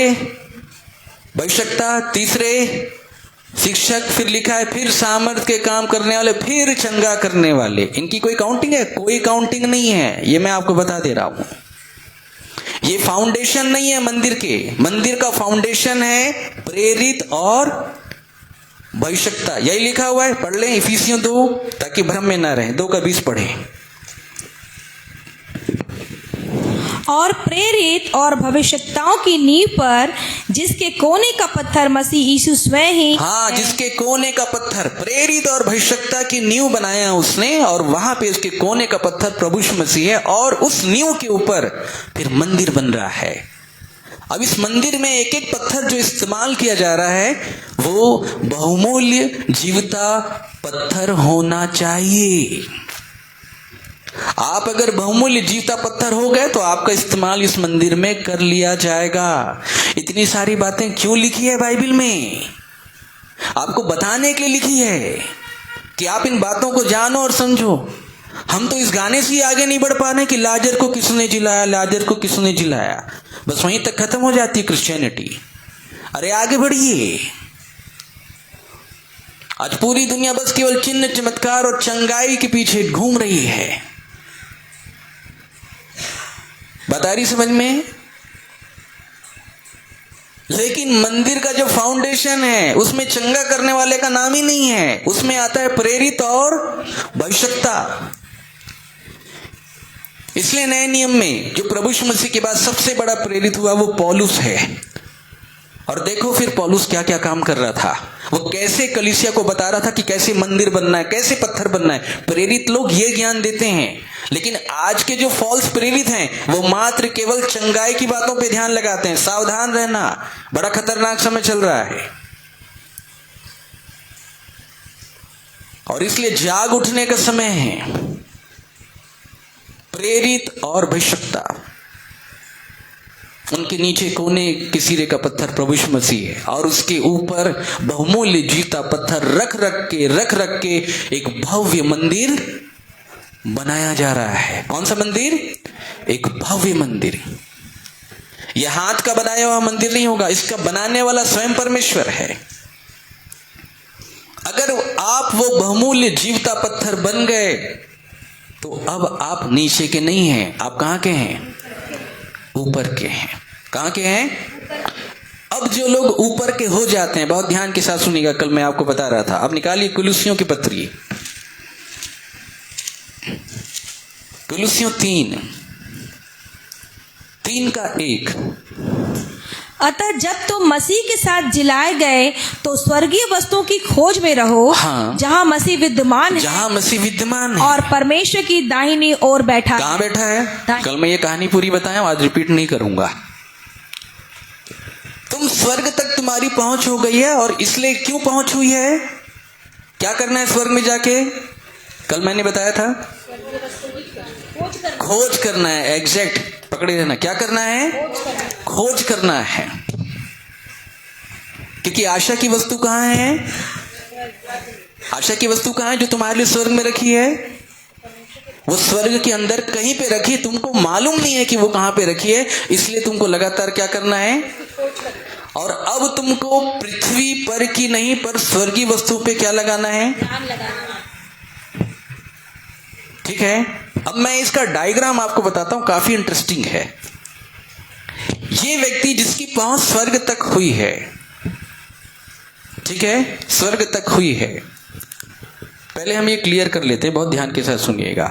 भविष्यता, तीसरे शिक्षक, फिर लिखा है फिर सामर्थ के काम करने वाले, फिर चंगा करने वाले। इनकी कोई काउंटिंग है? कोई काउंटिंग नहीं है, ये मैं आपको बता दे रहा हूं। ये फाउंडेशन नहीं है मंदिर के। मंदिर का फाउंडेशन है प्रेरित और भविष्यता। यही लिखा हुआ है, पढ़ लें इफिसियों 2, ताकि भ्रम में ना रहे। 2 का 20 पढ़े। और प्रेरित और भविष्यताओं की नींव पर जिसके कोने का पत्थर मसीह यीशु स्वयं ही, हाँ, जिसके कोने का पत्थर, प्रेरित और भविष्यता की नींव बनाया उसने, और वहां पे उसके कोने का पत्थर प्रभु यीशु मसीह है, और उस नींव के ऊपर फिर मंदिर बन रहा है। अब इस मंदिर में एक एक पत्थर जो इस्तेमाल किया जा रहा है वो बहुमूल्य जीविता पत्थर होना चाहिए। आप अगर बहुमूल्य जीविता पत्थर हो गए तो आपका इस्तेमाल इस मंदिर में कर लिया जाएगा। इतनी सारी बातें क्यों लिखी है बाइबल में? आपको बताने के लिए लिखी है कि आप इन बातों को जानो और समझो। हम तो इस गाने से ही आगे नहीं बढ़ पा रहे कि लाजर को किसने जिलाया, लाजर को किसने जिलाया, बस वहीं तक खत्म हो जाती क्रिश्चियनिटी। अरे आगे बढ़िए। आज पूरी दुनिया बस केवल चिन्ह चमत्कार और चंगाई के पीछे घूम रही है। बता रही समझ में? लेकिन मंदिर का जो फाउंडेशन है उसमें चंगा करने वाले का नाम ही नहीं है, उसमें आता है प्रेरित और भविष्यता। इसलिए नए नियम में जो प्रभु यीशु मसीह के बाद सबसे बड़ा प्रेरित हुआ वो पौलुस है। और देखो फिर पौलुस क्या क्या काम कर रहा था, वो कैसे कलीसिया को बता रहा था कि कैसे मंदिर बनना है, कैसे पत्थर बनना है। प्रेरित लोग ये ज्ञान देते हैं, लेकिन आज के जो फॉल्स प्रेरित हैं वो मात्र केवल चंगाई की बातों पे ध्यान लगाते हैं। सावधान रहना, बड़ा खतरनाक समय चल रहा है। और इसलिए जाग उठने का समय है। प्रेरित और भविष्यता, उनके नीचे कोने के सिरे का पत्थर प्रभु यीशु मसीह है, और उसके ऊपर बहुमूल्य जीता पत्थर रख रख के एक भव्य मंदिर बनाया जा रहा है। कौन सा मंदिर? एक भव्य मंदिर। यह हाथ का बनाया हुआ मंदिर नहीं होगा, इसका बनाने वाला स्वयं परमेश्वर है। अगर आप वो बहुमूल्य जीवता पत्थर बन गए तो अब आप नीचे के नहीं हैं, आप कहां के हैं? ऊपर के हैं। कहां के हैं? अब जो लोग ऊपर के हो जाते हैं, बहुत ध्यान के साथ सुनिएगा, कल मैं आपको बता रहा था। अब निकालिए कुलुसियों की पत्री, कुलुसियों 3:1। अतः जब तुम मसीह के साथ जिलाए गए तो स्वर्गीय वस्तुओं की खोज में रहो, हाँ। जहाँ मसीह विद्यमान है, जहां मसीह विद्यमान है और परमेश्वर की दाहिनी ओर बैठा है। कहां बैठा है? कल मैं ये कहानी पूरी बताया, आज रिपीट नहीं करूंगा। तुम स्वर्ग तक तुम्हारी पहुंच हो गई है, और इसलिए क्यों पहुंच हुई है? क्या करना है स्वर्ग में जाके? कल मैंने बताया था, खोज करना है। एग्जैक्ट पकड़े रहना। क्या करना है? खोज करना है। क्योंकि आशा की वस्तु कहां है? आशा की वस्तु कहां है जो तुम्हारे लिए स्वर्ग में रखी है? वो स्वर्ग के अंदर कहीं पे रखी है, तुमको मालूम नहीं है कि वो कहां पे रखी है, इसलिए तुमको लगातार क्या करना है? और अब तुमको पृथ्वी पर की नहीं, पर स्वर्गीय वस्तु पे क्या लगाना है? ठीक है। अब मैं इसका डायग्राम आपको बताता हूं, काफी इंटरेस्टिंग है। ये व्यक्ति जिसकी पहुंच स्वर्ग तक हुई है, ठीक है, स्वर्ग तक हुई है। पहले हम ये क्लियर कर लेते हैं, बहुत ध्यान के साथ सुनिएगा।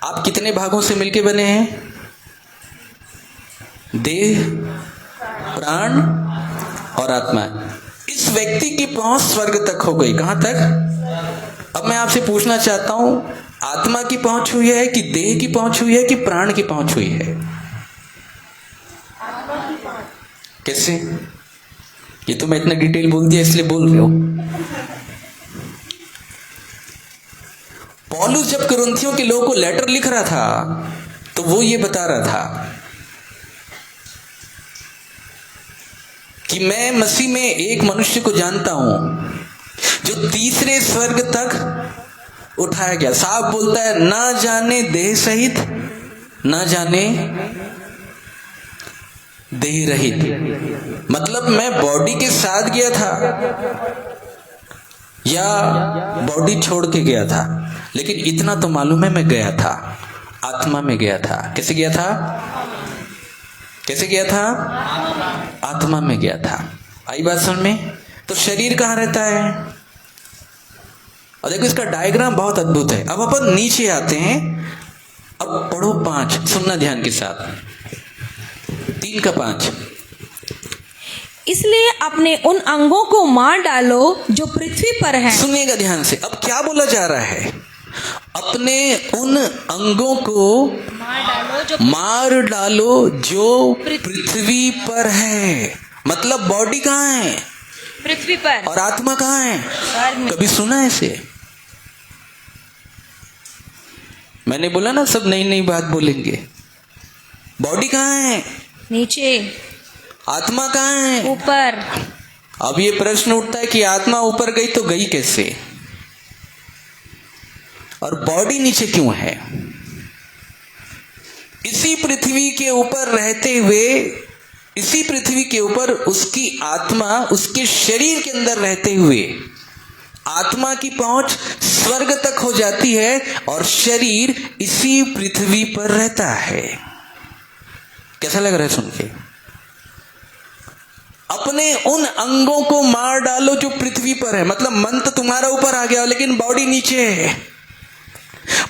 आप कितने भागों से मिलके बने हैं? देह, प्राण और आत्मा। इस व्यक्ति की पहुंच स्वर्ग तक हो गई। कहां तक? अब मैं आपसे पूछना चाहता हूं, आत्मा की पहुंच हुई है कि देह की पहुंच हुई है कि प्राण की पहुंच हुई है? कैसे? ये तो मैं इतना डिटेल बोल दिया इसलिए बोल रहे हो। पौलुस जब कुरिन्थियों के लोगों को लेटर लिख रहा था तो वो ये बता रहा था कि मैं मसीह में एक मनुष्य को जानता हूं जो तीसरे स्वर्ग तक उठाया गया। साहब बोलता है, ना जाने देह सहित, ना जाने देह रहित। मतलब मैं बॉडी के साथ गया था या बॉडी छोड़ के गया था, लेकिन इतना तो मालूम है मैं गया था, आत्मा में गया था। कैसे गया था? कैसे गया था? आत्मा में गया था। आई बात समझ में? तो शरीर कहां रहता है? और देखो इसका डायग्राम बहुत अद्भुत है। अब अपन नीचे आते हैं। अब पढ़ो 5, सुनना ध्यान के साथ। 3:5। इसलिए अपने उन अंगों को मार डालो जो पृथ्वी पर हैं। सुनिएगा ध्यान से। अब क्या बोला जा रहा है? अपने उन अंगों को मार डालो जो पृथ्वी पर है। मतलब बॉडी कहां है? पृथ्वी पर। और आत्मा कहां है? कभी सुना है इसे? मैंने बोला ना, सब नई नई बात बोलेंगे। बॉडी कहां है? नीचे। आत्मा कहां है? ऊपर। अब ये प्रश्न उठता है कि आत्मा ऊपर गई तो गई कैसे, और बॉडी नीचे क्यों है? इसी पृथ्वी के ऊपर रहते हुए, इसी पृथ्वी के ऊपर उसकी आत्मा उसके शरीर के अंदर रहते हुए आत्मा की पहुंच स्वर्ग तक हो जाती है और शरीर इसी पृथ्वी पर रहता है। कैसा लग रहा है सुन के? अपने उन अंगों को मार डालो जो पृथ्वी पर है। मतलब मन तो तुम्हारा ऊपर आ गया लेकिन बॉडी नीचे है।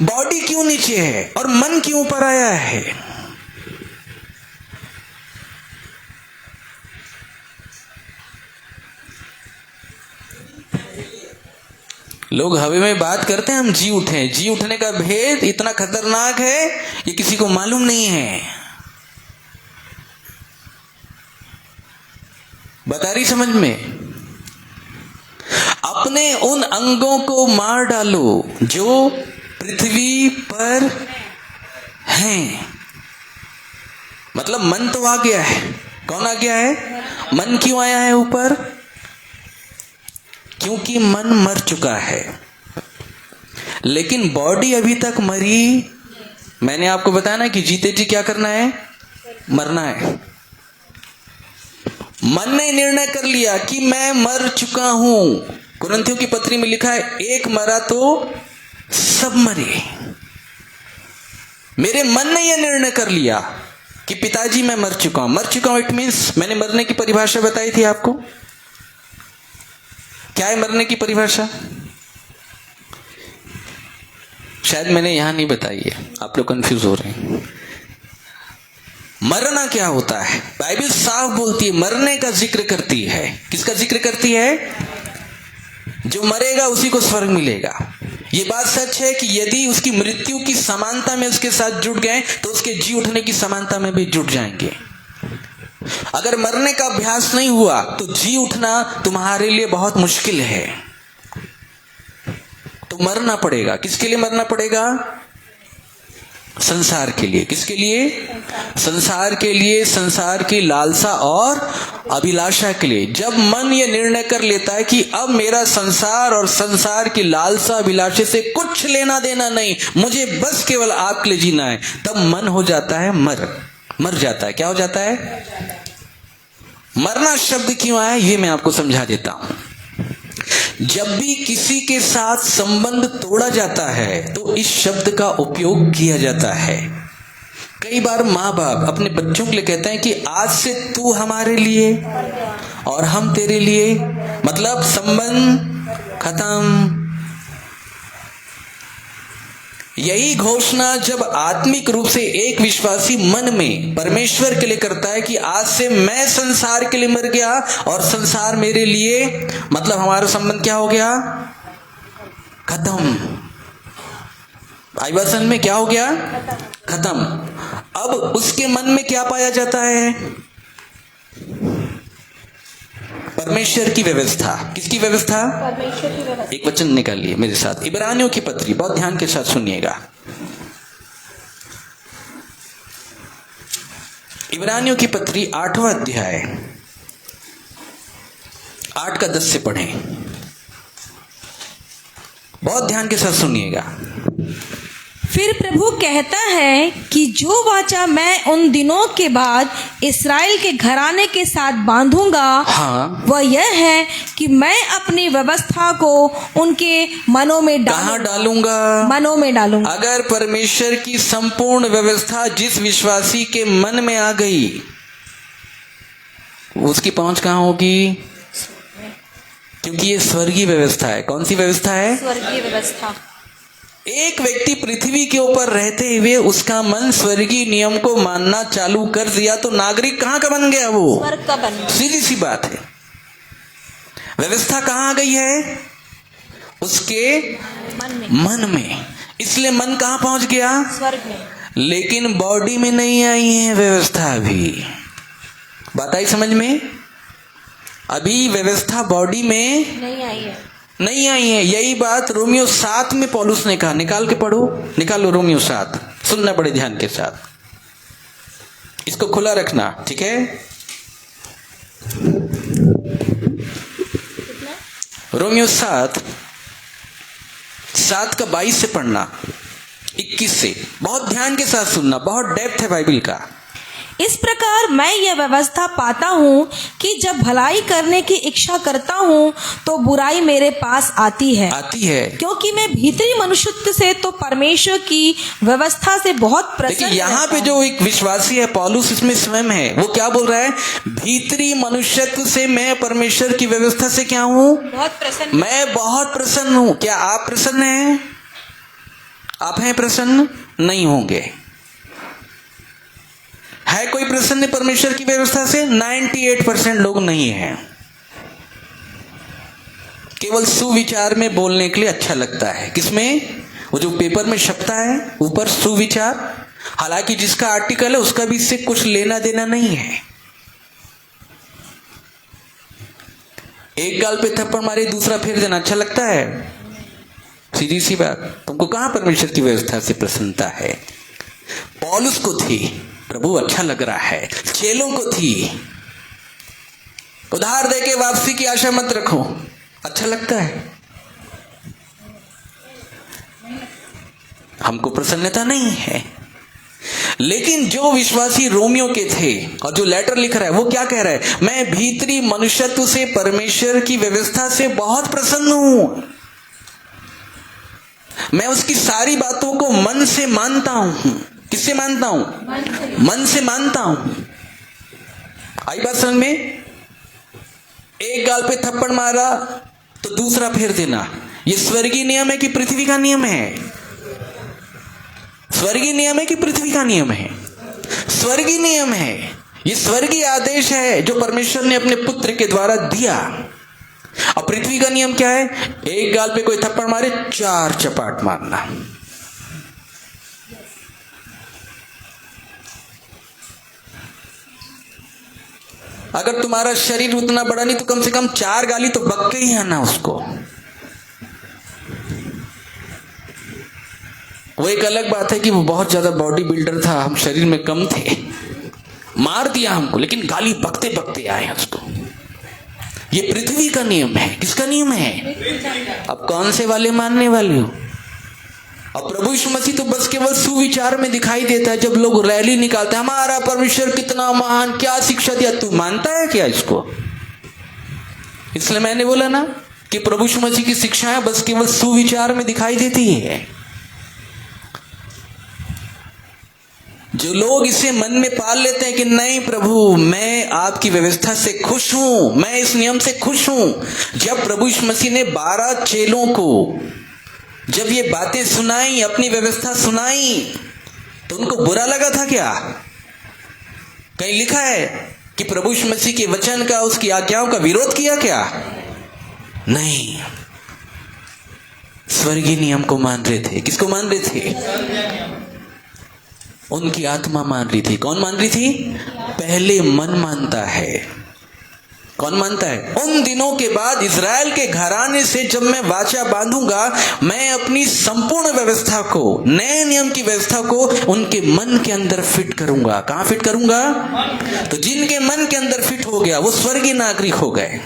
बॉडी क्यों नीचे है और मन क्यों ऊपर आया है? लोग हवे में बात करते हैं, हम जी उठे। जी उठने का भेद इतना खतरनाक है ये किसी को मालूम नहीं है। बता रही समझ में? अपने उन अंगों को मार डालो जो पृथ्वी पर हैं। मतलब मन तो आ गया है। कौन आ गया है? मन क्यों आया है ऊपर? क्योंकि मन मर चुका है, लेकिन बॉडी अभी तक मरी। मैंने आपको बताया ना कि जीते जी क्या करना है? मरना है। मन ने निर्णय कर लिया कि मैं मर चुका हूं। कुरिन्थियों की पत्री में लिखा है, एक मरा तो सब मरे। मेरे मन ने यह निर्णय कर लिया कि पिताजी मैं मर चुका हूं। मर चुका हूं इट मीन्स, मैंने मरने की परिभाषा बताई थी आपको। क्या है मरने की परिभाषा? शायद मैंने यहां नहीं बताई है, आप लोग कंफ्यूज हो रहे हैं। मरना क्या होता है? बाइबल साफ बोलती है, मरने का जिक्र करती है। किसका जिक्र करती है? जो मरेगा उसी को स्वर्ग मिलेगा। ये बात सच है कि यदि उसकी मृत्यु की समानता में उसके साथ जुड़ गए तो उसके जी उठने की समानता में भी जुट जाएंगे। अगर मरने का अभ्यास नहीं हुआ तो जी उठना तुम्हारे लिए बहुत मुश्किल है। तो मरना पड़ेगा। किसके लिए मरना पड़ेगा? संसार के लिए। किसके लिए? संसार के लिए, संसार की लालसा और अभिलाषा के लिए। जब मन यह निर्णय कर लेता है कि अब मेरा संसार और संसार की लालसा अभिलाषा से कुछ लेना देना नहीं, मुझे बस केवल आपके लिए जीना है, तब मन हो जाता है मर जाता है। क्या हो जाता है? मरना शब्द क्यों आया ये मैं आपको समझा देता हूं। जब भी किसी के साथ संबंध तोड़ा जाता है तो इस शब्द का उपयोग किया जाता है। कई बार माँ बाप अपने बच्चों के लिए कहते हैं कि आज से तू हमारे लिए और हम तेरे लिए, मतलब संबंध खत्म। यही घोषणा जब आत्मिक रूप से एक विश्वासी मन में परमेश्वर के लिए करता है कि आज से मैं संसार के लिए मर गया और संसार मेरे लिए, मतलब हमारा संबंध क्या हो गया? खत्म। भाई में क्या हो गया? खत्म। अब उसके मन में क्या पाया जाता है? परमेश्वर की व्यवस्था। किसकी व्यवस्था? परमेश्वर की व्यवस्था। एक वचन निकालिए मेरे साथ, इब्रानियों की पत्री, बहुत ध्यान के साथ सुनिएगा। इब्रानियों की पत्री 8वां अध्याय 8 का 10 से पढ़ें। बहुत ध्यान के साथ सुनिएगा। फिर प्रभु कहता है कि जो वाचा मैं उन दिनों के बाद इस्राएल के घराने के साथ बांधूंगा, हाँ, वह यह है कि मैं अपनी व्यवस्था को उनके मनों में कहाँ डालूंगा? मनों में डालूंगा। अगर परमेश्वर की संपूर्ण व्यवस्था जिस विश्वासी के मन में आ गई, उसकी पहुंच कहाँ होगी? क्योंकि ये स्वर्गीय व्यवस्था है। कौन सी व्यवस्था है? स्वर्गीय व्यवस्था। एक व्यक्ति पृथ्वी के ऊपर रहते हुए उसका मन स्वर्गीय नियम को मानना चालू कर दिया तो नागरिक कहाँ का बन गया? वो स्वर्ग का बन गया। सीधी सी बात है। व्यवस्था कहाँ आ गई है? उसके मन में। इसलिए मन कहाँ पहुंच गया? स्वर्ग में। लेकिन बॉडी में नहीं आई है व्यवस्था। अभी बात आई समझ में? अभी व्यवस्था बॉडी में नहीं आई है। यही बात रोमियो 7 में पौलुस ने कहा। निकाल के पढ़ो, निकालो रोमियो 7। सुनना बड़े ध्यान के साथ, इसको खुला रखना, ठीक है? रोमियो 7 का 22 से पढ़ना, 21 से। बहुत ध्यान के साथ सुनना, बहुत डेप्थ है बाइबल का। इस प्रकार मैं यह व्यवस्था पाता हूँ कि जब भलाई करने की इच्छा करता हूँ तो बुराई मेरे पास आती है। क्योंकि मैं भीतरी मनुष्यत्व से तो परमेश्वर की व्यवस्था से बहुत प्रसन्न। देखिए यहाँ पे जो एक विश्वासी है पौलुस, इसमें स्वयं है, वो क्या बोल रहा है? भीतरी मनुष्यत्व से मैं परमेश्वर की व्यवस्था से क्या हूँ? बहुत प्रसन्न। मैं बहुत प्रसन्न हूँ। क्या आप प्रसन्न हैं? आप हैं प्रसन्न? नहीं होंगे। है कोई प्रसन्न परमेश्वर की व्यवस्था से? 98% लोग नहीं हैं। केवल सुविचार में बोलने के लिए अच्छा लगता है। किसमें? वो जो पेपर में छपता है ऊपर सुविचार, हालांकि जिसका आर्टिकल है उसका भी इससे कुछ लेना देना नहीं है। एक गाल पे थप्पड़ मारे दूसरा फेर देना अच्छा लगता है? सीधी सी बात। तुमको कहां परमेश्वर की व्यवस्था से प्रसन्नता है? पौलुस को थी, प्रभु अच्छा लग रहा है। चेलों को थी, उधार देके वापसी की आशा मत रखो, अच्छा लगता है। हमको प्रसन्नता नहीं है। लेकिन जो विश्वासी रोमियो के थे और जो लेटर लिख रहा है वो क्या कह रहा है? मैं भीतरी मनुष्यत्व से परमेश्वर की व्यवस्था से बहुत प्रसन्न हूं। मैं उसकी सारी बातों को मन से मानता हूं। किससे मानता हूं? मन से मानता हूं। आई बात समझ में? एक गाल पे थप्पड़ मारा तो दूसरा फेर देना, ये स्वर्गीय नियम है कि पृथ्वी का नियम है? स्वर्गीय नियम है कि पृथ्वी का नियम है? स्वर्गीय नियम है। ये स्वर्गीय आदेश है जो परमेश्वर ने अपने पुत्र के द्वारा दिया। अब पृथ्वी का नियम क्या है? एक गाल पे कोई थप्पड़ मारे 4 चपाट मारना। अगर तुम्हारा शरीर उतना बड़ा नहीं तो कम से कम 4 गाली तो बक के ही आना उसको। वो एक अलग बात है कि वो बहुत ज्यादा बॉडी बिल्डर था, हम शरीर में कम थे, मार दिया हमको, लेकिन गाली बकते बकते आए उसको। ये पृथ्वी का नियम है। किसका नियम है? अब कौन से वाले मानने वाले हो? अब प्रभु यीशु मसीह तो बस केवल सुविचार में दिखाई देता है। जब लोग रैली निकालते हैं, हमारा परमेश्वर कितना महान, क्या शिक्षा दिया, तू मानता है क्या इसको? इसलिए मैंने बोला ना कि प्रभु यीशु मसीह की शिक्षाएं बस केवल सुविचार में दिखाई देती है। जो लोग इसे मन में पाल लेते हैं कि नहीं प्रभु मैं आपकी व्यवस्था से खुश हूं, मैं इस नियम से खुश हूं। जब प्रभु यीशु मसीह ने 12 चेलों को जब ये बातें सुनाई, अपनी व्यवस्था सुनाई, तो उनको बुरा लगा था क्या? कहीं लिखा है कि प्रभु यीशु मसीह के वचन का, उसकी आज्ञाओं का विरोध किया क्या? नहीं, स्वर्गीय नियम को मान रहे थे। किसको मान रहे थे? उनकी आत्मा मान रही थी। कौन मान रही थी? पहले मन मानता है। कौन मानता है? उन दिनों के बाद इज़राइल के घराने से जब मैं वाचा बांधूंगा, मैं अपनी संपूर्ण व्यवस्था को, नए नियम की व्यवस्था को उनके मन के अंदर फिट करूंगा। कहां फिट करूंगा? तो जिनके मन के अंदर फिट हो गया वो स्वर्गीय नागरिक हो गए,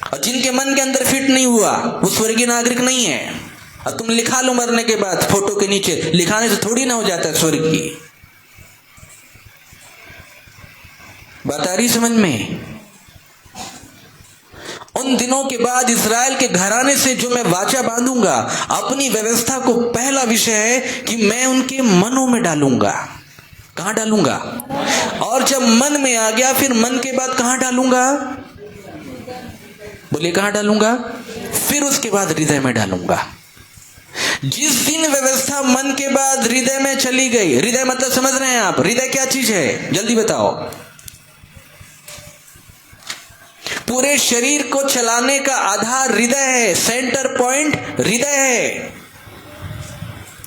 और जिनके मन के अंदर फिट नहीं हुआ वो स्वर्गीय नागरिक नहीं है। अब तुम लिखा लो मरने के बाद फोटो के नीचे, लिखाने से थोड़ी ना हो जाता है स्वर्ग की। बात आ रही समझ में? उन दिनों के बाद इज़राइल के घराने से जो मैं वाचा बांधूंगा, अपनी व्यवस्था को पहला विषय है कि मैं उनके मनों में डालूंगा। कहां डालूंगा? और जब मन में आ गया, फिर मन के बाद कहां डालूंगा? बोलिए कहां डालूंगा? फिर उसके बाद हृदय में डालूंगा। जिस दिन व्यवस्था मन के बाद हृदय में चली गई, हृदय मतलब समझ रहे हैं आप? हृदय क्या चीज है? जल्दी बताओ। पूरे शरीर को चलाने का आधार हृदय है, सेंटर पॉइंट हृदय है।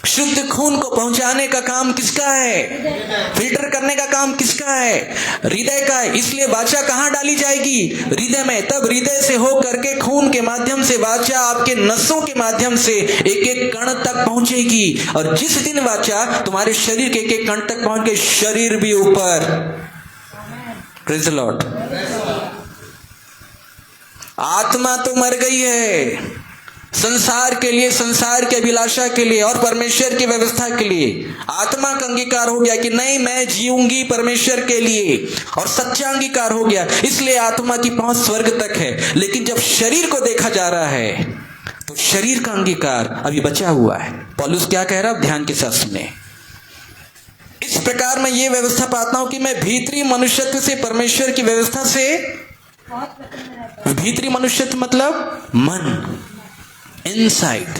शुद्ध खून को पहुंचाने का काम किसका है? फिल्टर करने का काम किसका है? हृदय का है। इसलिए वाचा कहां डाली जाएगी? हृदय में। तब हृदय से हो करके खून के माध्यम से वाचा आपके नसों के माध्यम से एक एक कण तक पहुंचेगी। और जिस दिन वाचा तुम्हारे शरीर के एक एक कण तक पहुंच गए, शरीर भी ऊपर। Praise the Lord. आत्मा तो मर गई है संसार के लिए, संसार की अभिलाषा के लिए और परमेश्वर की व्यवस्था के लिए। आत्मा का अंगीकार हो गया कि नहीं मैं जीऊंगी परमेश्वर के लिए, और सच्चा अंगीकार हो गया। इसलिए आत्मा की पहुंच स्वर्ग तक है। लेकिन जब शरीर को देखा जा रहा है तो शरीर का अंगीकार अभी बचा हुआ है। पौलुस क्या कह रहा है? ध्यान के साथ सुने। इस प्रकार मैं ये व्यवस्था पाता हूं कि मैं भीतरी मनुष्यत्व से परमेश्वर की व्यवस्था से, भीतरी मनुष्यत्व मतलब मन, इनसाइड।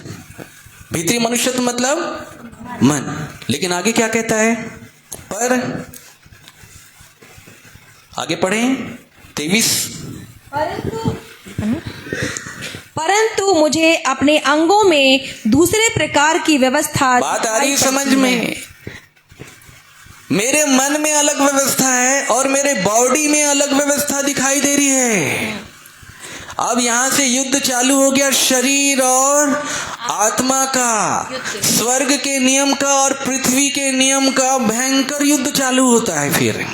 भीतरी मनुष्यत्व मतलब मन। लेकिन आगे क्या कहता है? पर आगे पढ़ें 23। परंतु मुझे अपने अंगों में दूसरे प्रकार की व्यवस्था। बात आ रही समझ में? मेरे मन में अलग व्यवस्था है और मेरे बॉडी में अलग व्यवस्था दिखाई दे रही है। अब यहां से युद्ध चालू हो गया शरीर और आत्मा का, स्वर्ग के नियम का और पृथ्वी के नियम का भयंकर युद्ध चालू होता है। फिर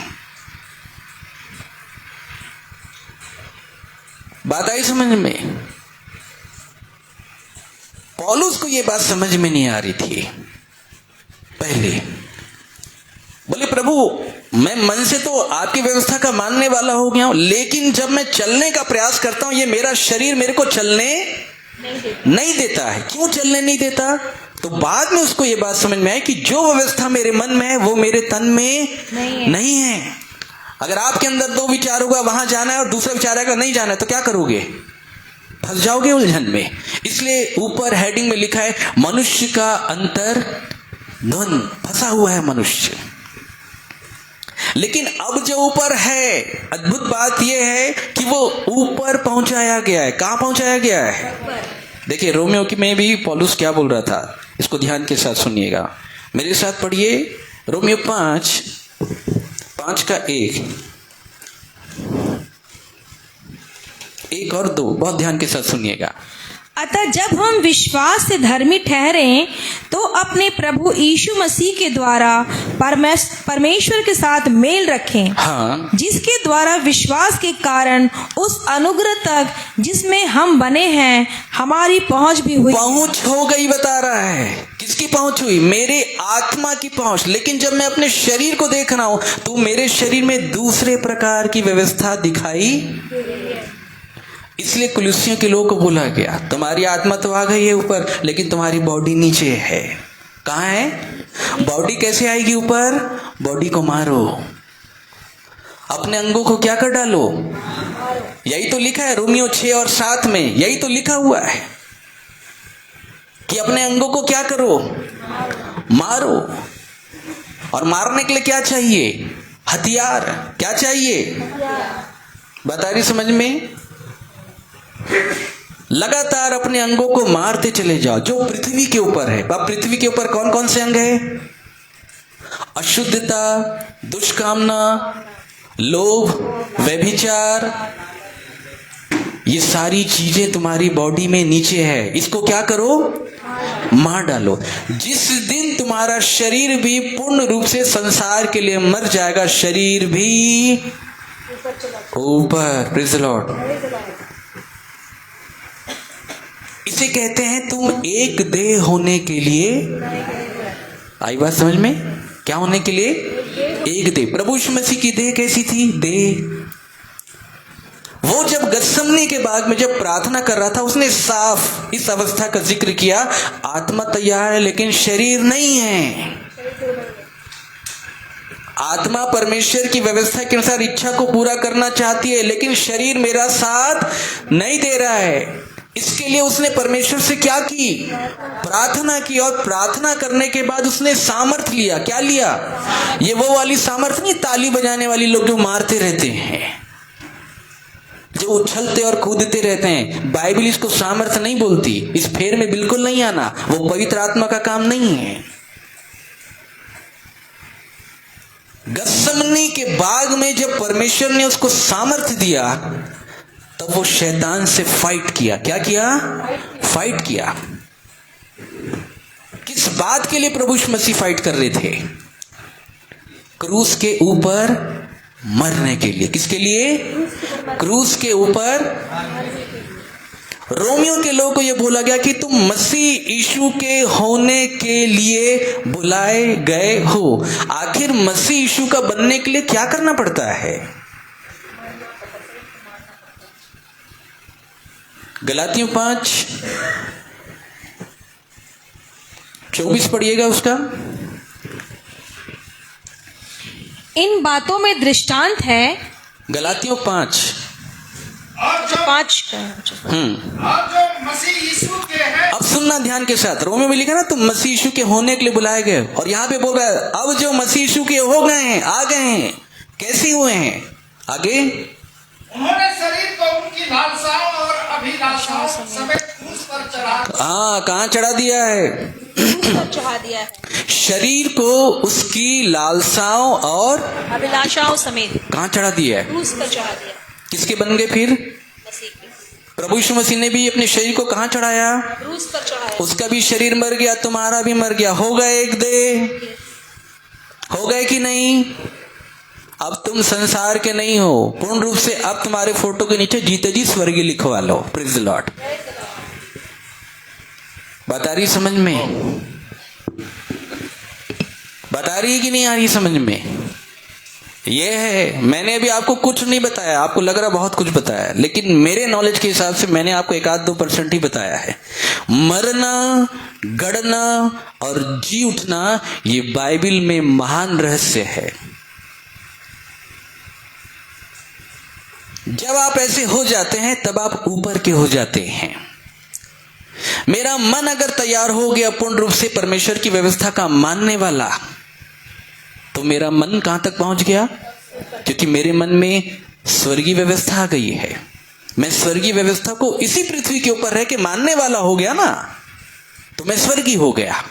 बात आई समझ में? पौलुस को यह बात समझ में नहीं आ रही थी। पहले बोले प्रभु मैं मन से तो आपकी व्यवस्था का मानने वाला हो गया हूं, लेकिन जब मैं चलने का प्रयास करता हूं ये मेरा शरीर मेरे को चलने नहीं देता है। क्यों चलने नहीं देता? तो बाद में उसको ये बात समझ में आई कि जो व्यवस्था मेरे मन में है वो मेरे तन में नहीं है। अगर आपके अंदर दो विचार होगा, वहां जाना है और दूसरा विचार आएगा नहीं जाना है, तो क्या करोगे? फंस जाओगे उलझन में। इसलिए ऊपर हेडिंग में लिखा है मनुष्य का अंतर धुन, फंसा हुआ है मनुष्य। लेकिन अब जो ऊपर है, अद्भुत बात यह है कि वो ऊपर पहुंचाया गया है। कहां पहुंचाया गया है? देखिए रोमियो की में भी पौलुस क्या बोल रहा था, इसको ध्यान के साथ सुनिएगा, मेरे साथ पढ़िए। रोमियो 5 का 1 और 2, बहुत ध्यान के साथ सुनिएगा। अतः जब हम विश्वास से धर्मी ठहरें तो अपने प्रभु यीशु मसीह के द्वारा परमेश्वर के साथ मेल रखें। हाँ, जिसके द्वारा विश्वास के कारण उस अनुग्रह तक जिसमें हम बने हैं हमारी पहुंच भी हुई। पहुंच हो गई बता रहा है। किसकी पहुंच हुई? मेरे आत्मा की पहुंच। लेकिन जब मैं अपने शरीर को देख रहा हूं तो मेरे शरीर में दूसरे प्रकार की व्यवस्था दिखाई। इसलिए कुलुस्सियों के लोगों को बोला गया तुम्हारी आत्मा तो आ गई है ऊपर, लेकिन तुम्हारी बॉडी नीचे है। कहाँ है? बॉडी कैसे आएगी ऊपर? बॉडी को मारो, अपने अंगों को क्या कर डालो। यही तो लिखा है रोमियो 6 और 7 में, यही तो लिखा हुआ है कि अपने अंगों को क्या करो? मारो। और मारने के लिए क्या चाहिए? हथियार। क्या चाहिए? बता रही समझ में? लगातार अपने अंगों को मारते चले जाओ जो पृथ्वी के ऊपर है। अब पृथ्वी के ऊपर कौन कौन से अंग है? अशुद्धता, दुष्कामना, लोभ, व्यभिचार, ये सारी चीजें तुम्हारी बॉडी में नीचे है। इसको क्या करो? मार डालो। जिस दिन तुम्हारा शरीर भी पूर्ण रूप से संसार के लिए मर जाएगा, शरीर भी ऊपर। Praise the Lord. इसे कहते हैं तुम एक देह होने के लिए। आई बात समझ में? क्या होने के लिए? एक देह। प्रभु यीशु मसीह की देह कैसी थी? देह। वो जब गत्समनी के बाग में जब प्रार्थना कर रहा था उसने साफ इस अवस्था का जिक्र किया, आत्मा तैयार है लेकिन शरीर नहीं है। आत्मा परमेश्वर की व्यवस्था के अनुसार इच्छा को पूरा करना चाहती है, लेकिन शरीर मेरा साथ नहीं दे रहा है। इसके लिए उसने परमेश्वर से क्या की? प्रार्थना की। और प्रार्थना करने के बाद उसने सामर्थ लिया। क्या लिया? ये वो वाली सामर्थ नहीं, ताली बजाने वाली लोग जो मारते रहते हैं, जो उछलते और कूदते रहते हैं। बाइबल इसको सामर्थ नहीं बोलती। इस फेर में बिल्कुल नहीं आना, वो पवित्र आत्मा का काम नहीं है। गत्समनी के बाग में जब परमेश्वर ने उसको सामर्थ दिया तब वो शैतान से फाइट किया। क्या किया? फाइट किया। किस बात के लिए प्रभु यीशु मसीह फाइट कर रहे थे? क्रूस के ऊपर मरने के लिए। किसके लिए? क्रूस के ऊपर। रोमियो के लोगों को यह बोला गया कि तुम मसीह यीशु के होने के लिए बुलाए गए हो। आखिर मसीह यीशु का बनने के लिए क्या करना पड़ता है? गलातियों 5:24 पढ़िएगा उसका। इन बातों में दृष्टांत है। गलातियों 5 और जो 5 और जो मसीह यीशु के हैं। अब सुनना ध्यान के साथ। रोमियो में लिखा ना तुम मसीह यीशु के होने के लिए बुलाए गए, और यहां पे बोल रहा है अब जो मसीह यीशु के हो गए हैं, आ गए हैं। कैसे हुए हैं? आगे उन्होंने शरीर को उनकी लालसाओं और अभिलाषाओं समेत क्रूस पर चढ़ा। हाँ, कहाँ चढ़ा दिया है? चढ़ा दिया है। शरीर को उसकी लालसाओं और अभिलाषाओं समेत कहाँ चढ़ा दिया है? क्रूस पर चढ़ा दिया। किसके बन गए फिर? मसीह के। प्रभु यीशु मसीह ने भी अपने शरीर को कहाँ चढ़ाया? क्रूस पर चढ़ाया। उसका भी शरीर मर गया, तुम्हारा भी मर गया, हो गए एक देह, हो गए कि नहीं? अब तुम संसार के नहीं हो, पूर्ण रूप से अब तुम्हारे फोटो के नीचे जीते जी स्वर्गीय लिखवा लो। Praise the Lord. बात आ रही समझ में? बता रही है कि नहीं आ रही समझ में? ये है, मैंने अभी आपको कुछ नहीं बताया, आपको लग रहा बहुत कुछ बताया, लेकिन मेरे नॉलेज के हिसाब से मैंने आपको 1-2% ही बताया है। मरना, गड़ना और जी उठना ये बाइबल में महान रहस्य है। जब आप ऐसे हो जाते हैं तब आप ऊपर के हो जाते हैं। मेरा मन अगर तैयार हो गया पूर्ण रूप से परमेश्वर की व्यवस्था का मानने वाला, तो मेरा मन कहां तक पहुंच गया? क्योंकि मेरे मन में स्वर्गीय व्यवस्था आ गई है। मैं स्वर्गीय व्यवस्था को इसी पृथ्वी के ऊपर रह के मानने वाला हो गया ना, तो मैं स्वर्गीय हो गया।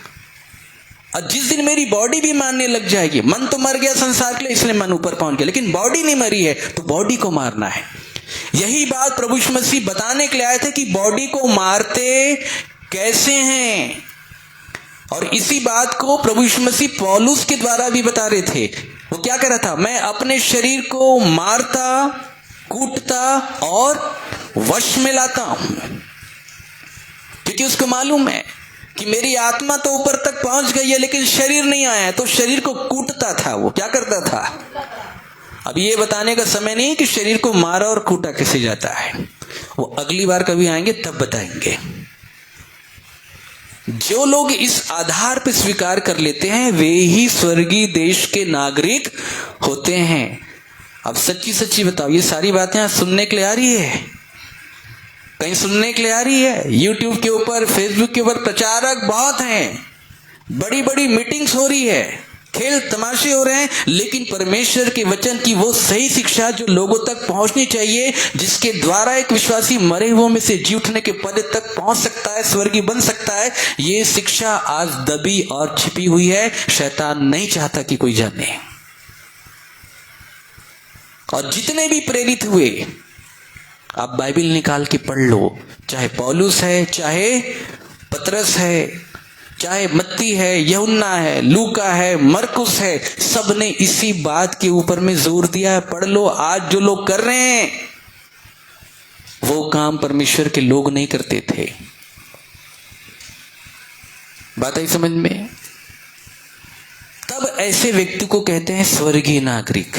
और जिस दिन मेरी बॉडी भी मानने लग जाएगी, मन तो मर गया संसार के लिए इसलिए मन ऊपर पहुंच गया, लेकिन बॉडी नहीं मरी है तो बॉडी को मारना है। यही बात प्रभु यीशु मसीह बताने के लिए आए थे कि बॉडी को मारते कैसे हैं। और इसी बात को प्रभु यीशु मसीह पौलुस के द्वारा भी बता रहे थे। वो क्या कह रहा था? मैं अपने शरीर को मारता, कूटता और वश में लाता हूं, क्योंकि उसको मालूम है कि मेरी आत्मा तो ऊपर तक पहुंच गई है लेकिन शरीर नहीं आया है, तो शरीर को कूटता था। वो क्या करता था? अब ये बताने का समय नहीं कि शरीर को मारा और कूटा कैसे जाता है, वो अगली बार कभी आएंगे तब बताएंगे। जो लोग इस आधार पर स्वीकार कर लेते हैं वे ही स्वर्गीय देश के नागरिक होते हैं। अब सच्ची सच्ची बताओ, ये सारी बातें सुनने के लिए आ रही है? कहीं सुनने के लिए आ रही है? यूट्यूब के ऊपर, फेसबुक के ऊपर प्रचारक बहुत हैं, बड़ी बड़ी मीटिंग्स हो रही है, खेल तमाशे हो रहे हैं, लेकिन परमेश्वर के वचन की वो सही शिक्षा जो लोगों तक पहुंचनी चाहिए, जिसके द्वारा एक विश्वासी मरे हुओं में से जी उठने के पद तक पहुंच सकता है, स्वर्गीय बन सकता है, ये शिक्षा आज दबी और छिपी हुई है। शैतान नहीं चाहता कि कोई जाने। और जितने भी प्रेरित हुए, आप बाइबल निकाल के पढ़ लो, चाहे पौलुस है, चाहे पतरस है, चाहे मत्ती है, यूहन्ना है, लूका है, मरकुस है, सब ने इसी बात के ऊपर में जोर दिया है। पढ़ लो। आज जो लोग कर रहे हैं वो काम परमेश्वर के लोग नहीं करते थे। बात आई समझ में? तब ऐसे व्यक्ति को कहते हैं स्वर्गीय नागरिक।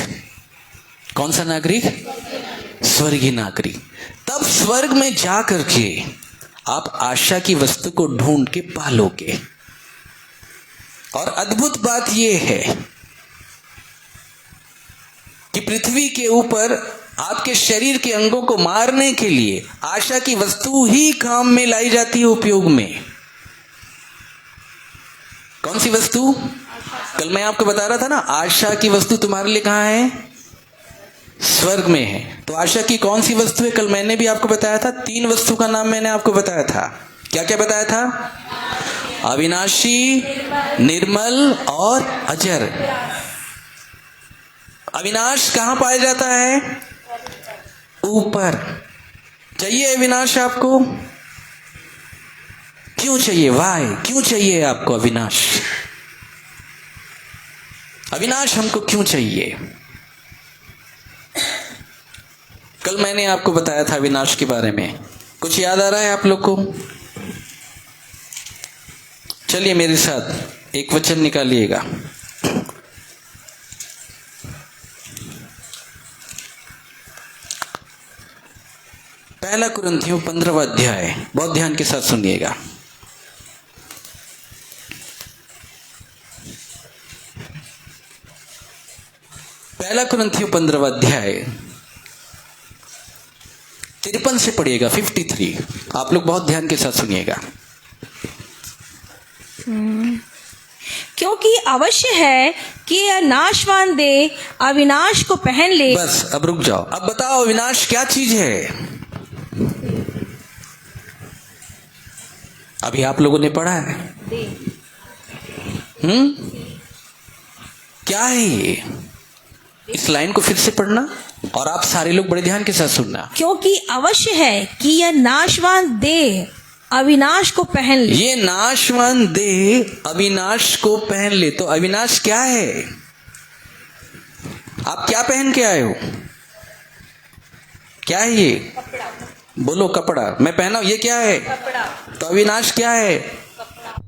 कौन सा नागरिक? स्वर्गीय नागरिक। तब स्वर्ग में जा करके आप आशा की वस्तु को ढूंढ के पालोगे। और अद्भुत बात यह है कि पृथ्वी के ऊपर आपके शरीर के अंगों को मारने के लिए आशा की वस्तु ही काम में लाई जाती है, उपयोग में। कौन सी वस्तु? कल मैं आपको बता रहा था ना, आशा की वस्तु तुम्हारे लिए कहां है? स्वर्ग में है। तो आशा की कौन सी वस्तु है? कल मैंने भी आपको बताया था, 3 वस्तु का नाम मैंने आपको बताया था। क्या क्या बताया था? अविनाशी, निर्मल और अजर। अविनाश कहां पाया जाता है? ऊपर। चाहिए अविनाश आपको? क्यों चाहिए? वाई? क्यों चाहिए आपको अविनाश? अविनाश हमको क्यों चाहिए? कल मैंने आपको बताया था अविनाश के बारे में। कुछ याद आ रहा है आप लोग को? चलिए मेरे साथ एक वचन निकालिएगा। पहला कुरिन्थियों 15वां अध्याय, बहुत ध्यान के साथ सुनिएगा। पहला कुरिन्थियों 15वां अध्याय 53 से पढ़िएगा, 53। आप लोग बहुत ध्यान के साथ सुनिएगा। क्योंकि अवश्य है कि यह नाशवान देह अविनाश को पहन ले। बस अब रुक जाओ। अब बताओ अविनाश क्या चीज है? अभी आप लोगों ने पढ़ा है। क्या है ये? इस लाइन को फिर से पढ़ना। और आप सारे लोग बड़े ध्यान के साथ सुनना। क्योंकि अवश्य है कि यह नाशवान देह अविनाश को पहन ले। ये नाशवान देह अविनाश को पहन ले। तो अविनाश क्या है? आप क्या पहन के आए हो? क्या है ये? कपड़ा। बोलो कपड़ा। मैं पहना हूं, ये क्या है? कपड़ा। तो अविनाश क्या है? कपड़ा।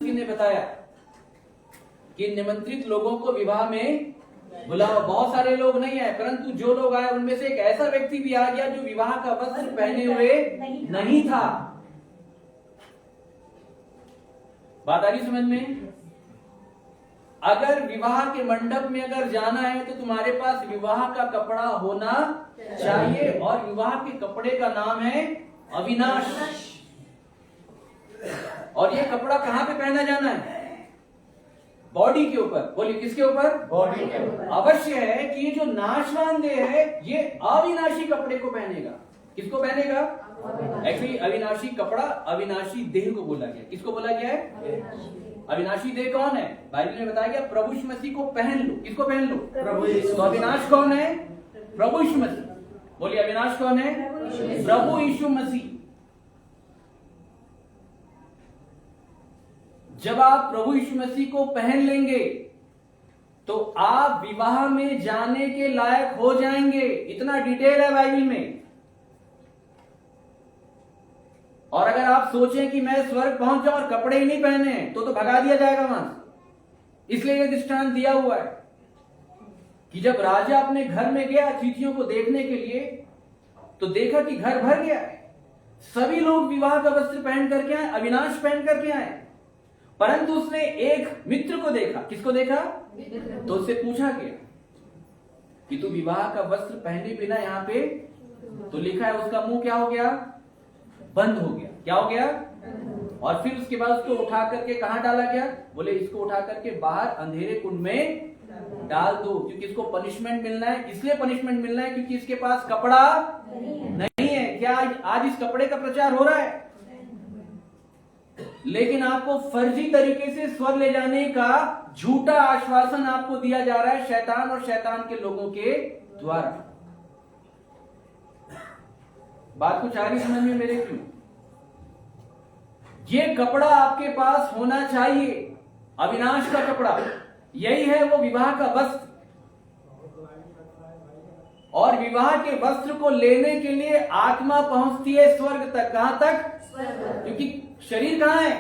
ने बताया कि निमंत्रित लोगों को विवाह में बुलाओ। बहुत सारे लोग नहीं आए, परंतु जो लोग आए उनमें से एक ऐसा व्यक्ति भी आ गया जो विवाह का वस्त्र पहने हुए नहीं था। बात आ रही समझ में? अगर विवाह के मंडप में अगर जाना है तो तुम्हारे पास विवाह का कपड़ा होना चाहिए, और विवाह के कपड़े का नाम है अविनाश। और ये कपड़ा कहां पे पहना जाना है? बॉडी के ऊपर। बोलिए किसके ऊपर? बॉडी के ऊपर। अवश्य है कि ये जो नाशवान देह है ये अविनाशी कपड़े को पहनेगा। किसको पहनेगा? एक्चुअली अविनाशी कपड़ा अविनाशी देह को बोला गया। किसको बोला गया है? अविनाशी देह कौन है? बाइबल में बताया गया प्रभु यीशु मसीह को पहन लो। किसको पहन लो? प्रभु यीशु। तो अविनाश कौन है? प्रभु यीशु मसीह। बोलिए अविनाश कौन है? प्रभु यीशु मसीह। जब आप प्रभु यीशु मसीह को पहन लेंगे तो आप विवाह में जाने के लायक हो जाएंगे। इतना डिटेल है बाइबल में। और अगर आप सोचें कि मैं स्वर्ग पहुंच जाऊं और कपड़े ही नहीं पहने तो भगा दिया जाएगा वहां से। इसलिए यह दृष्टांत दिया हुआ है कि जब राजा अपने घर में गया अतिथियों को देखने के लिए तो देखा कि घर भर गया है। सभी लोग विवाह का वस्त्र पहन करके आए, अविनाश पहन करके आए, परंतु उसने एक मित्र को देखा। किसको देखा? तो उससे पूछा गया कि तू विवाह का वस्त्र पहने बिना यहाँ पे, तो लिखा है उसका मुंह क्या हो गया? बंद हो गया। क्या हो गया? और फिर उसके बाद उसको उठा करके कहां डाला गया? बोले इसको उठा करके बाहर अंधेरे कुंड में डाल दो, क्योंकि इसको पनिशमेंट मिलना है। इसलिए पनिशमेंट मिलना है क्योंकि इसके पास कपड़ा नहीं है। क्या आज इस कपड़े का प्रचार हो रहा है? लेकिन आपको फर्जी तरीके से स्वर्ग ले जाने का झूठा आश्वासन आपको दिया जा रहा है शैतान और शैतान के लोगों के द्वारा। बात कुछ आ रही समझ में मेरे? क्यों ये कपड़ा आपके पास होना चाहिए, अविनाश का कपड़ा। यही है वो विवाह का वस्त्र। और विवाह के वस्त्र को लेने के लिए आत्मा पहुंचती है स्वर्ग तक। कहां तक? क्योंकि शरीर कहां है?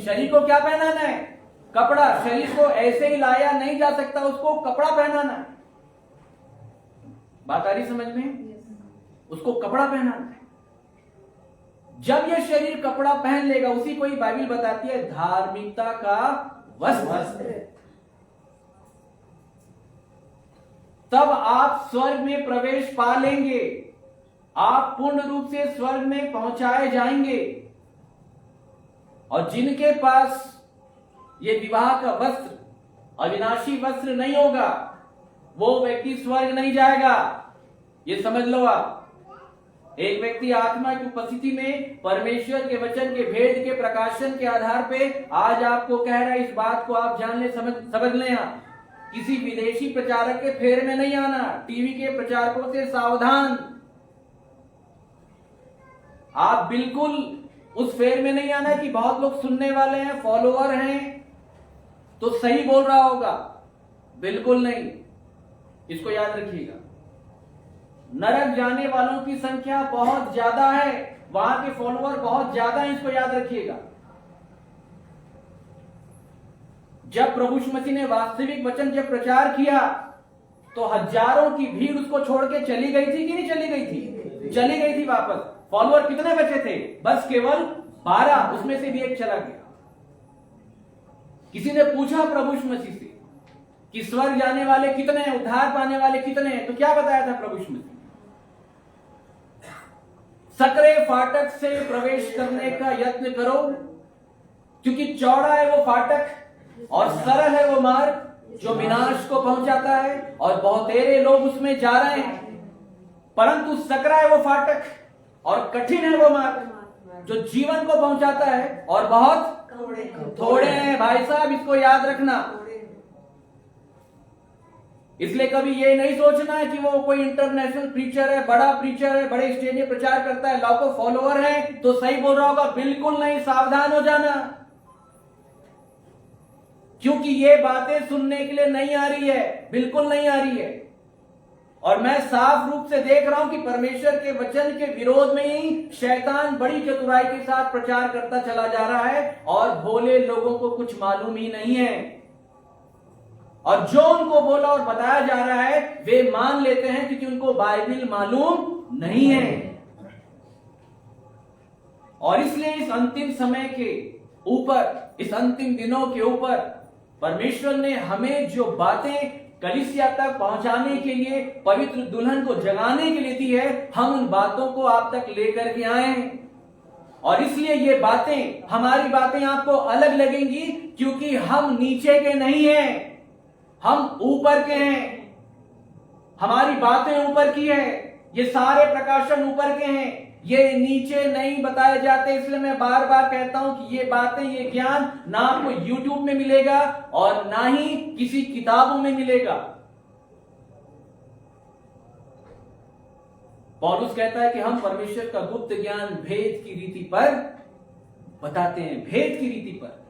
शरीर को क्या पहनाना है? कपड़ा। शरीर को ऐसे ही लाया नहीं जा सकता, उसको कपड़ा पहनाना है। बात आ रही समझ में? उसको कपड़ा पहनाना है। जब यह शरीर कपड़ा पहन लेगा, उसी को ही बाइबल बताती है धार्मिकता का वस्त्र, तब आप स्वर्ग में प्रवेश पा लेंगे। आप पूर्ण रूप से स्वर्ग में पहुंचाए जाएंगे। और जिनके पास ये विवाह का वस्त्र, अविनाशी वस्त्र नहीं होगा, वो व्यक्ति स्वर्ग नहीं जाएगा। ये समझ लो आप। एक व्यक्ति आत्मा की उपस्थिति में परमेश्वर के वचन के भेद के प्रकाशन के आधार पे आज आपको कह रहा है, इस बात को आप जान ले, समझ लें। आप किसी विदेशी प्रचारक के फेर में नहीं आना। टीवी के प्रचारकों से सावधान। आप बिल्कुल उस फेर में नहीं आना कि बहुत लोग सुनने वाले हैं, फॉलोअर हैं, तो सही बोल रहा होगा। बिल्कुल नहीं। इसको याद रखिएगा। नरक जाने वालों की संख्या बहुत ज्यादा है, वहां के फॉलोअर बहुत ज्यादा हैं। इसको याद रखिएगा। जब प्रभु यीशु मसीह ने वास्तविक वचन जब प्रचार किया तो हजारों की भीड़ उसको छोड़ के चली गई थी कि नहीं चली गई थी? चली गई थी वापस। फॉलोअर कितने बचे थे? बस केवल 12, उसमें से भी एक चला गया। किसी ने पूछा प्रभु यीशु मसीह से कि स्वर्ग जाने वाले कितने हैं, उद्धार पाने वाले कितने हैं? तो क्या बताया था प्रभु यीशु मसीह? सकरे फाटक से प्रवेश करने का यत्न करो, क्योंकि चौड़ा है वो फाटक और सरल है वो मार्ग जो विनाश को पहुंचाता है, और बहुतेरे लोग उसमें जा रहे हैं। परंतु सकरा है वो फाटक और कठिन है वो मार्ग जो जीवन को पहुंचाता है, और बहुत थोड़े हैं। भाई साहब, इसको याद रखना। इसलिए कभी ये नहीं सोचना है कि वो कोई इंटरनेशनल प्रीचर है, बड़ा प्रीचर है, बड़े स्टेज में प्रचार करता है, लाखों फॉलोअर है तो सही बोल रहा होगा। बिल्कुल नहीं, सावधान हो जाना, क्योंकि ये बातें सुनने के लिए नहीं आ रही है, बिल्कुल नहीं आ रही है। और मैं साफ रूप से देख रहा हूं कि परमेश्वर के वचन के विरोध में ही शैतान बड़ी चतुराई के साथ प्रचार करता चला जा रहा है, और भोले लोगों को कुछ मालूम ही नहीं है। और जो उनको बोला और बताया जा रहा है वे मान लेते हैं, क्योंकि उनको बाइबल मालूम नहीं है। और इसलिए इस अंतिम समय के ऊपर, इस अंतिम दिनों के ऊपर परमेश्वर ने हमें जो बातें कलीसिया तक पहुंचाने के लिए, पवित्र दुल्हन को जगाने के लिए दी है, हम उन बातों को आप तक लेकर के आए हैं। और इसलिए ये बातें, हमारी बातें आपको अलग लगेंगी, क्योंकि हम नीचे के नहीं हैं, हम ऊपर के हैं। हमारी बातें ऊपर की है, ये सारे प्रकाशन ऊपर के हैं, ये नीचे नहीं बताए जाते। इसलिए मैं बार बार कहता हूं कि ये बातें, ये ज्ञान ना आपको YouTube में मिलेगा और ना ही किसी किताबों में मिलेगा। पौलुस कहता है कि हम परमेश्वर का गुप्त ज्ञान भेद की रीति पर बताते हैं, भेद की रीति पर।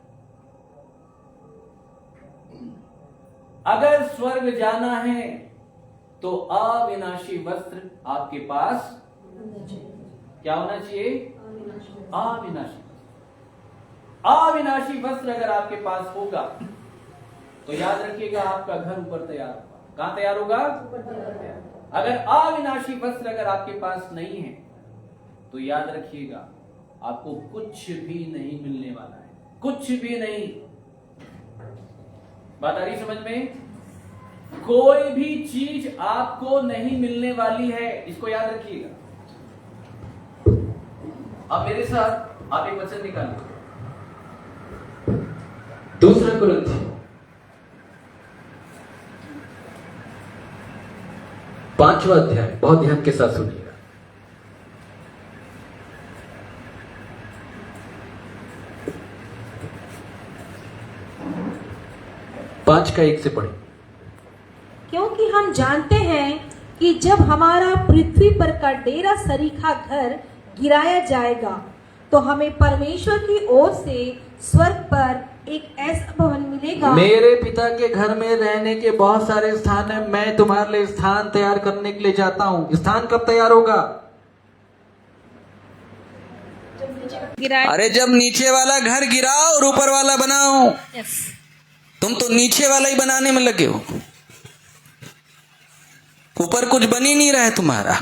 अगर स्वर्ग जाना है तो अविनाशी वस्त्र आपके पास क्या होना चाहिए? अविनाशी। अविनाशी वस्त्र अगर आपके पास होगा तो याद रखिएगा आपका घर ऊपर तैयार होगा। कहां तैयार होगा? अगर अविनाशी वस्त्र अगर आपके पास नहीं है तो याद रखिएगा आपको कुछ भी नहीं मिलने वाला है, कुछ भी नहीं। बात आ रही समझ में? कोई भी चीज आपको नहीं मिलने वाली है, इसको याद रखिएगा। अब मेरे साथ आप एक वचन निकालिए, 2 कुरिन्थियों 5वां अध्याय, बहुत ध्यान के साथ सुनिएगा। 5:1 से पढ़े। क्योंकि हम जानते हैं कि जब हमारा पृथ्वी पर का डेरा सरीखा घर गिराया जाएगा तो हमें परमेश्वर की ओर से स्वर्ग पर एक ऐसा भवन मिलेगा। मेरे पिता के घर में रहने के बहुत सारे स्थान हैं, मैं तुम्हारे लिए स्थान तैयार करने के लिए जाता हूँ। स्थान कब तैयार होगा? अरे जब नीचे वाला घर गिराओ और ऊपर वाला बनाओ। तुम तो नीचे वाला ही बनाने में लगे हो, ऊपर कुछ बन ही नहीं रहा है तुम्हारा।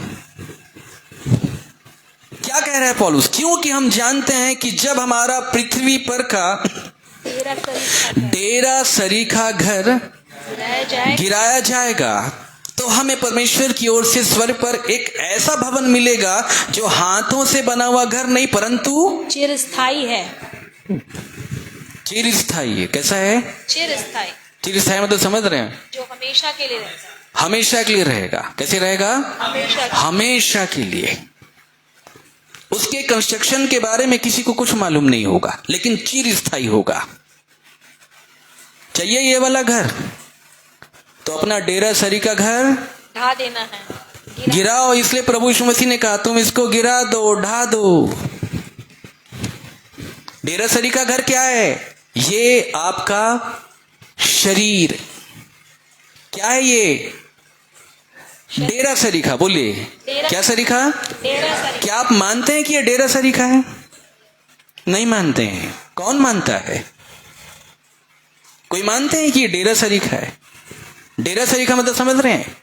क्या कह रहा है पौलुस? क्योंकि हम जानते हैं कि जब हमारा पृथ्वी पर का डेरा सरीखा घर गिराया जाएगा तो हमें परमेश्वर की ओर से स्वर्ग पर एक ऐसा भवन मिलेगा जो हाथों से बना हुआ घर नहीं परंतु चिरस्थायी है। चिरस्थायी है। कैसा है? चिरस्थायी। चिरस्थायी मतलब समझ रहे हैं? जो हमेशा के लिए रहता है। हमेशा के लिए रहेगा। कैसे रहेगा? हमेशा। हमेशा के लिए। उसके कंस्ट्रक्शन के बारे में किसी को कुछ मालूम नहीं होगा, लेकिन चिरस्थायी होगा। चाहिए ये वाला घर तो अपना डेरा सरी का घर ढा देना है, गिराओ। इसलिए प्रभु यीशु मसीह ने कहा तुम इसको गिरा दो, ढा दो। डेरा सरी का घर क्या है? ये आपका शरीर। क्या है ये? डेरा सरीखा। बोलिए, क्या सरीखा? क्या आप मानते हैं कि ये डेरा सरीखा है? नहीं मानते हैं। कौन मानता है? कोई मानते हैं कि ये डेरा सरीखा है? डेरा सरीखा मतलब समझ रहे हैं?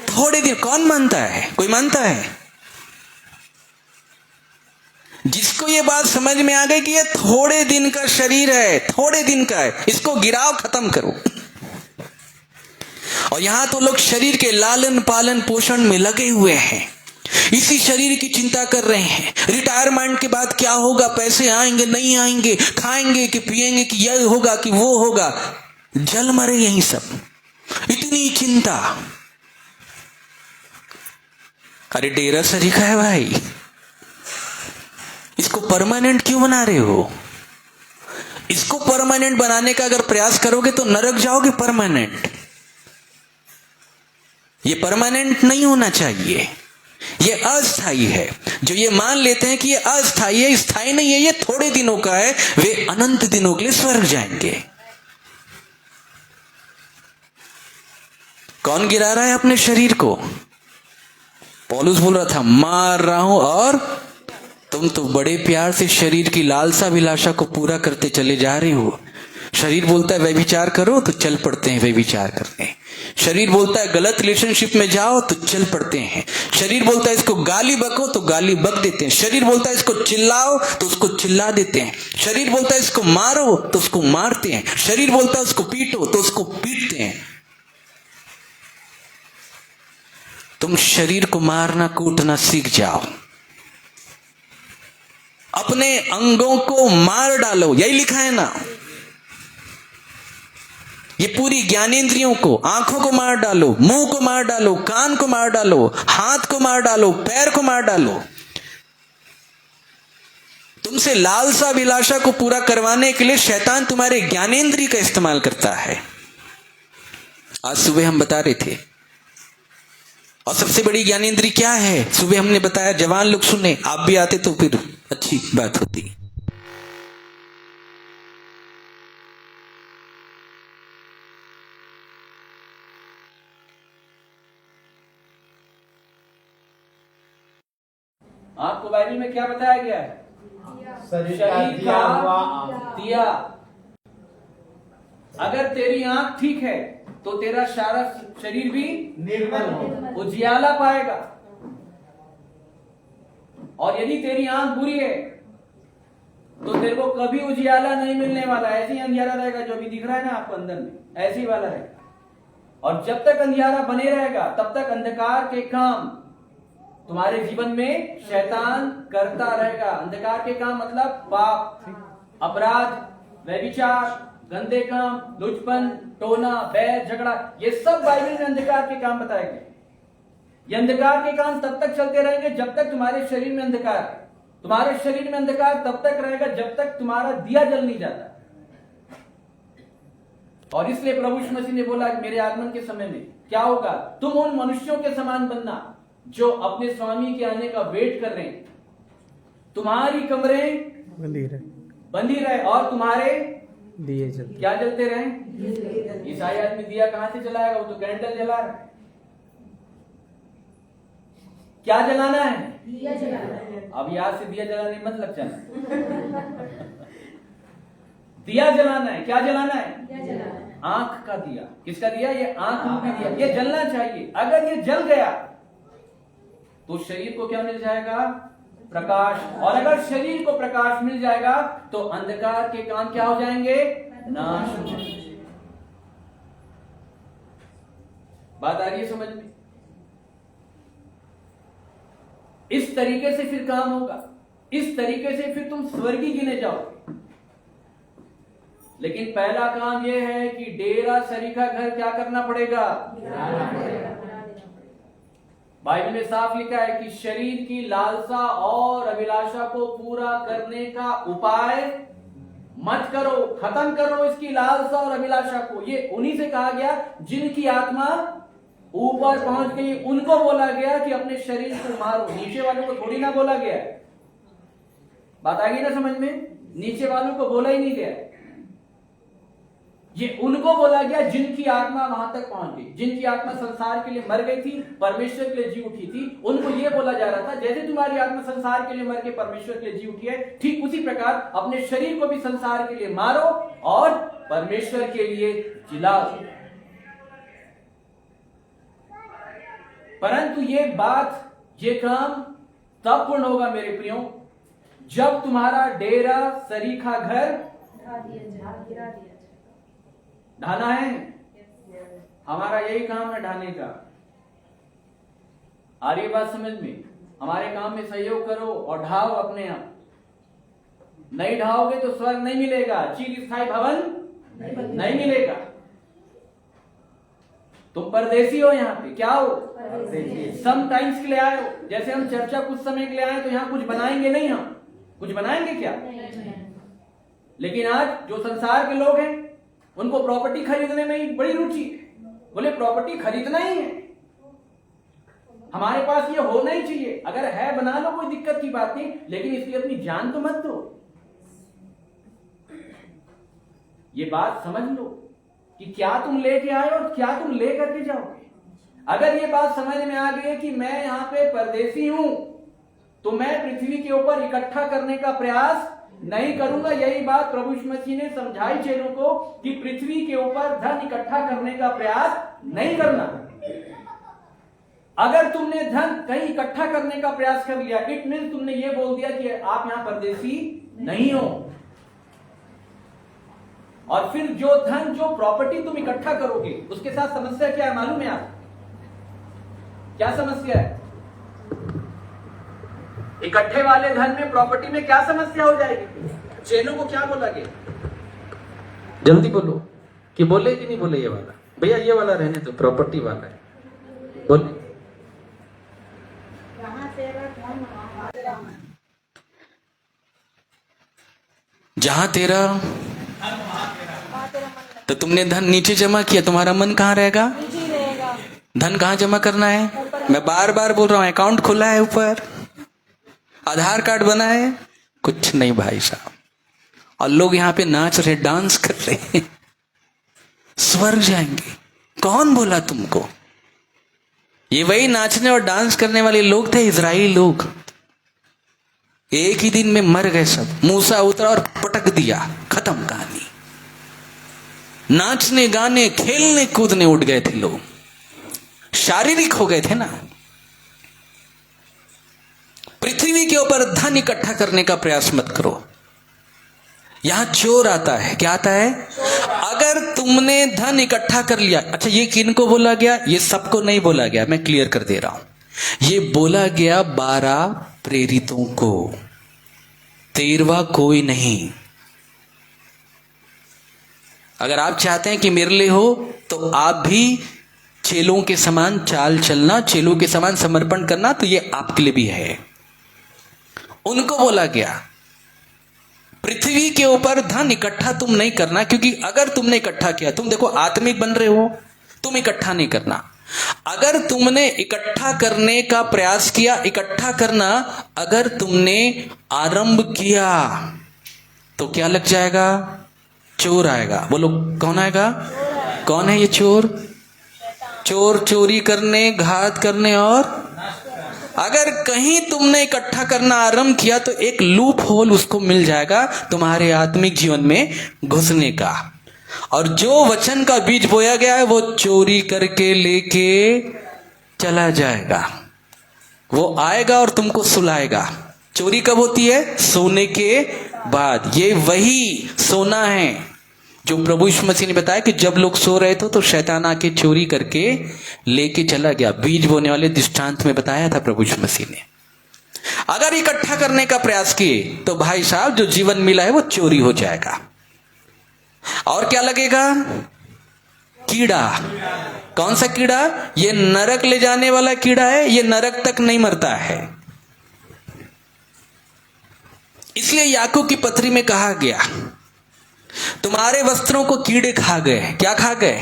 थोड़े दिन। कौन मानता है? कोई मानता है? जिसको ये बात समझ में आ गई कि ये थोड़े दिन का शरीर है, थोड़े दिन का है, इसको गिराओ, खत्म करो। और यहां तो लोग शरीर के लालन पालन पोषण में लगे हुए हैं, इसी शरीर की चिंता कर रहे हैं। रिटायरमेंट के बाद क्या होगा, पैसे आएंगे नहीं आएंगे, खाएंगे कि पिएंगे, कि यह होगा कि वो होगा, जल मरे यही सब, इतनी चिंता। अरे डेरा सरीखा है भाई, इसको परमानेंट क्यों बना रहे हो? इसको परमानेंट बनाने का अगर प्रयास करोगे तो नरक जाओगे परमानेंट। ये परमानेंट नहीं होना चाहिए, ये अस्थाई है। जो ये मान लेते हैं कि ये अस्थाई है, स्थायी नहीं है, ये थोड़े दिनों का है, वे अनंत दिनों के लिए स्वर्ग जाएंगे। कौन गिरा रहा है अपने शरीर को? पौलुस बोल रहा था, मार रहा हूं और तुम तो बड़े प्यार से शरीर की लालसा विलासा को पूरा करते चले जा रहे हो। शरीर बोलता है व्यभिचार करो तो चल पड़ते हैं व्यभिचार करने। शरीर बोलता है गलत रिलेशनशिप में जाओ तो चल पड़ते हैं। शरीर बोलता है इसको गाली बको तो गाली बक देते हैं। शरीर बोलता है इसको चिल्लाओ तो उसको चिल्ला देते हैं। शरीर बोलता है इसको मारो तो उसको मारते हैं। शरीर बोलता है उसको पीटो तो उसको पीटते हैं। तुम शरीर को मारना कूटना सीख जाओ, अपने अंगों को मार डालो, यही लिखा है ना। ये पूरी ज्ञानेंद्रियों को, आंखों को मार डालो, मुंह को मार डालो, कान को मार डालो, हाथ को मार डालो, पैर को मार डालो। तुमसे लालसा विलासा को पूरा करवाने के लिए शैतान तुम्हारे ज्ञानेंद्रिय का इस्तेमाल करता है। आज सुबह हम बता रहे थे, और सबसे बड़ी ज्ञानेंद्रिय क्या है सुबह हमने बताया। जवान लोग सुने, आप भी आते तो फिर अच्छी बात होती। आपको बाइबल में क्या बताया गया है? शरीर का दिया। अगर तेरी आंख ठीक है तो तेरा सारा शरीर भी निर्मल हो, उजियाला पाएगा। और यदि तेरी आंख बुरी है तो तेरे को कभी उजियाला नहीं मिलने वाला, ऐसे ही अंधियारा रहेगा। जो भी दिख रहा है ना आपको अंदर में, ऐसे ही वाला रहेगा। और जब तक अंधियारा बने रहेगा तब तक अंधकार के काम तुम्हारे जीवन में शैतान करता रहेगा। अंधकार के काम मतलब पाप, अपराध, व्यभिचार, गंदे काम, लुचपन, टोना, बैर, झगड़ा, ये सब बाइबल में अंधकार के काम बताए गए। ये अंधकार के काम तब तक चलते रहेंगे जब तक तुम्हारे शरीर में अंधकार है। तुम्हारे शरीर में अंधकार तब तक रहेगा जब तक तुम्हारा दिया जल नहीं जाता। और इसलिए प्रभु यीशु मसीह ने बोला कि मेरे आगमन के समय में क्या होगा, तुम उन मनुष्यों के समान बनना जो अपने स्वामी के आने का वेट कर रहे हैं। तुम्हारी कमरें बंदी रहे और तुम्हारे दिए जलते, क्या जलते रहे। ईसाई आदमी दिया कहां से जलाएगा? वो तो कैंडल जला रहा है। क्या जलाना है? दिया जलाना है। अब याद से दिया जलाने मत लग जाना। दिया जलाना है। क्या जलाना है? दिया जलाना है। आंख का दिया। किसका दिया? ये आंख रूपी दिया। ये जलना चाहिए। अगर ये जल गया तो शरीर को क्या मिल जाएगा? प्रकाश। और अगर शरीर को प्रकाश मिल जाएगा तो अंधकार के काम क्या हो जाएंगे? नाश हो जाएंगे। बात आ रही है समझ में? इस तरीके से फिर काम होगा। इस तरीके से फिर तुम स्वर्गीय गिने जाओगे। लेकिन पहला काम यह है कि डेरा सरीखा घर क्या करना पड़ेगा? बाइबल में साफ लिखा है कि शरीर की लालसा और अभिलाषा को पूरा करने का उपाय मत करो, खत्म करो इसकी लालसा और अभिलाषा को। ये उन्हीं से कहा गया जिनकी आत्मा ऊपर पहुंच गई, उनको बोला गया कि अपने शरीर को मारो। नीचे वालों को थोड़ी ना बोला गया। बात आ गई ना समझ में? नीचे वालों को बोला ही नहीं गया। ये उनको बोला गया जिनकी आत्मा वहां तक पहुंच गई, जिनकी आत्मा संसार के लिए मर गई थी, परमेश्वर के लिए जी उठी थी। उनको ये बोला जा रहा था जैसे तुम्हारी आत्मा संसार के लिए मर के परमेश्वर के लिए जी उठी है, ठीक उसी प्रकार अपने शरीर को भी संसार के लिए मारो और परमेश्वर के लिए जिलाओ। परंतु ये बात, ये काम तब पूर्ण होगा मेरे प्रियो जब तुम्हारा डेरा सरीखा घर ढाना है। हमारा यही काम है ढाने का। आ रही बात समझ में? हमारे काम में सहयोग करो और ढाओ अपने आप। नहीं ढाओगे तो स्वर्ग नहीं मिलेगा, चिरस्थायी भवन नहीं मिलेगा। तुम परदेसी हो, यहाँ पे क्या हो? सम टाइम्स के लिए आए हो। जैसे हम चर्चा कुछ समय के लिए आए तो यहाँ कुछ बनाएंगे नहीं, हम कुछ बनाएंगे क्या? लेकिन आज जो संसार के लोग हैं उनको प्रॉपर्टी खरीदने में ही बड़ी रुचि है। बोले प्रॉपर्टी खरीदना ही है, हमारे पास ये होना ही चाहिए। अगर है बना लो, कोई दिक्कत की बात नहीं, लेकिन इसलिए अपनी जान तो मत दो। ये बात समझ लो कि क्या तुम लेके आए और क्या तुम ले करके जाओगे। अगर ये बात समझ में आ गई कि मैं यहाँ पे परदेसी हूं, तो मैं पृथ्वी के ऊपर इकट्ठा करने का प्रयास नहीं करूंगा। यही बात प्रभु यीशु मसीह ने समझाई चेलों को कि पृथ्वी के ऊपर धन इकट्ठा करने का प्रयास नहीं करना। अगर तुमने धन कहीं इकट्ठा करने का प्रयास कर लिया, इट मीन्स तुमने ये बोल दिया कि आप यहां परदेसी नहीं हो। और फिर जो धन, जो प्रॉपर्टी तुम इकट्ठा करोगे, उसके साथ समस्या क्या है मालूम है आप? क्या समस्या है? इकट्ठे वाले धन में, प्रॉपर्टी में क्या समस्या हो जाएगी? चेलों को क्या बोला गया? जल्दी बोलो, कि बोले कि नहीं बोले ये वाला? भैया ये वाला रहने दो, प्रॉपर्टी वाला है, बोले। जहां तेरा, तो तुमने धन नीचे जमा किया, तुम्हारा मन कहाँ रहेगा? धन कहाँ जमा करना है? मैं बार बार बोल रहा हूं, अकाउंट खुला है ऊपर, आधार कार्ड बना है, कुछ नहीं भाई साहब। और लोग यहाँ पे नाच रहे, डांस कर रहे हैं, स्वर्ग जाएंगे। कौन बोला तुमको? ये वही नाचने और डांस करने वाले लोग थे, इजराइली लोग। एक ही दिन में मर गए सब। मूसा उतरा और पटक दिया, खत्म कहानी। नाचने गाने खेलने कूदने उठ गए थे लोग, शारीरिक हो गए थे ना। पृथ्वी के ऊपर धन इकट्ठा करने का प्रयास मत करो। यहां चोर आता है। क्या आता है? अगर तुमने धन इकट्ठा कर लिया, अच्छा ये किनको बोला गया? ये सबको नहीं बोला गया, मैं क्लियर कर दे रहा हूं। ये बोला गया 12 प्रेरितों को, 13वां कोई नहीं। अगर आप चाहते हैं कि मेरे लिए हो, तो आप भी चेलों के समान चाल चलना, चेलों के समान समर्पण करना, तो ये आपके लिए भी है। उनको बोला गया पृथ्वी के ऊपर धन इकट्ठा तुम नहीं करना, क्योंकि अगर तुमने इकट्ठा किया, तुम देखो आत्मिक बन रहे हो, तुम इकट्ठा नहीं करना। अगर तुमने इकट्ठा करने का प्रयास किया, इकट्ठा करना अगर तुमने आरंभ किया, तो क्या लग जाएगा? चोर आएगा। बोलो कौन आएगा? कौन है ये चोर? चोर चोरी करने, घात करने, और अगर कहीं तुमने इकट्ठा करना आरंभ किया, तो एक लूप होल उसको मिल जाएगा तुम्हारे आत्मिक जीवन में घुसने का। और जो वचन का बीज बोया गया है, वो चोरी करके लेके चला जाएगा। वो आएगा और तुमको सुलाएगा। चोरी कब होती है? सोने के बाद। ये वही सोना है जो प्रभु यीशु मसीह ने बताया कि जब लोग सो रहे थे तो शैतान आके चोरी करके लेके चला गया। बीज बोने वाले दृष्टांत में बताया था प्रभु यीशु मसीह ने। अगर इकट्ठा करने का प्रयास किए, तो भाई साहब जो जीवन मिला है वो चोरी हो जाएगा। और क्या लगेगा? कीड़ा। कौन सा कीड़ा? ये नरक ले जाने वाला कीड़ा है। ये नरक तक नहीं मरता है। इसलिए याकूब की पत्री में कहा गया, तुम्हारे वस्त्रों को कीड़े खा गए। क्या खा गए?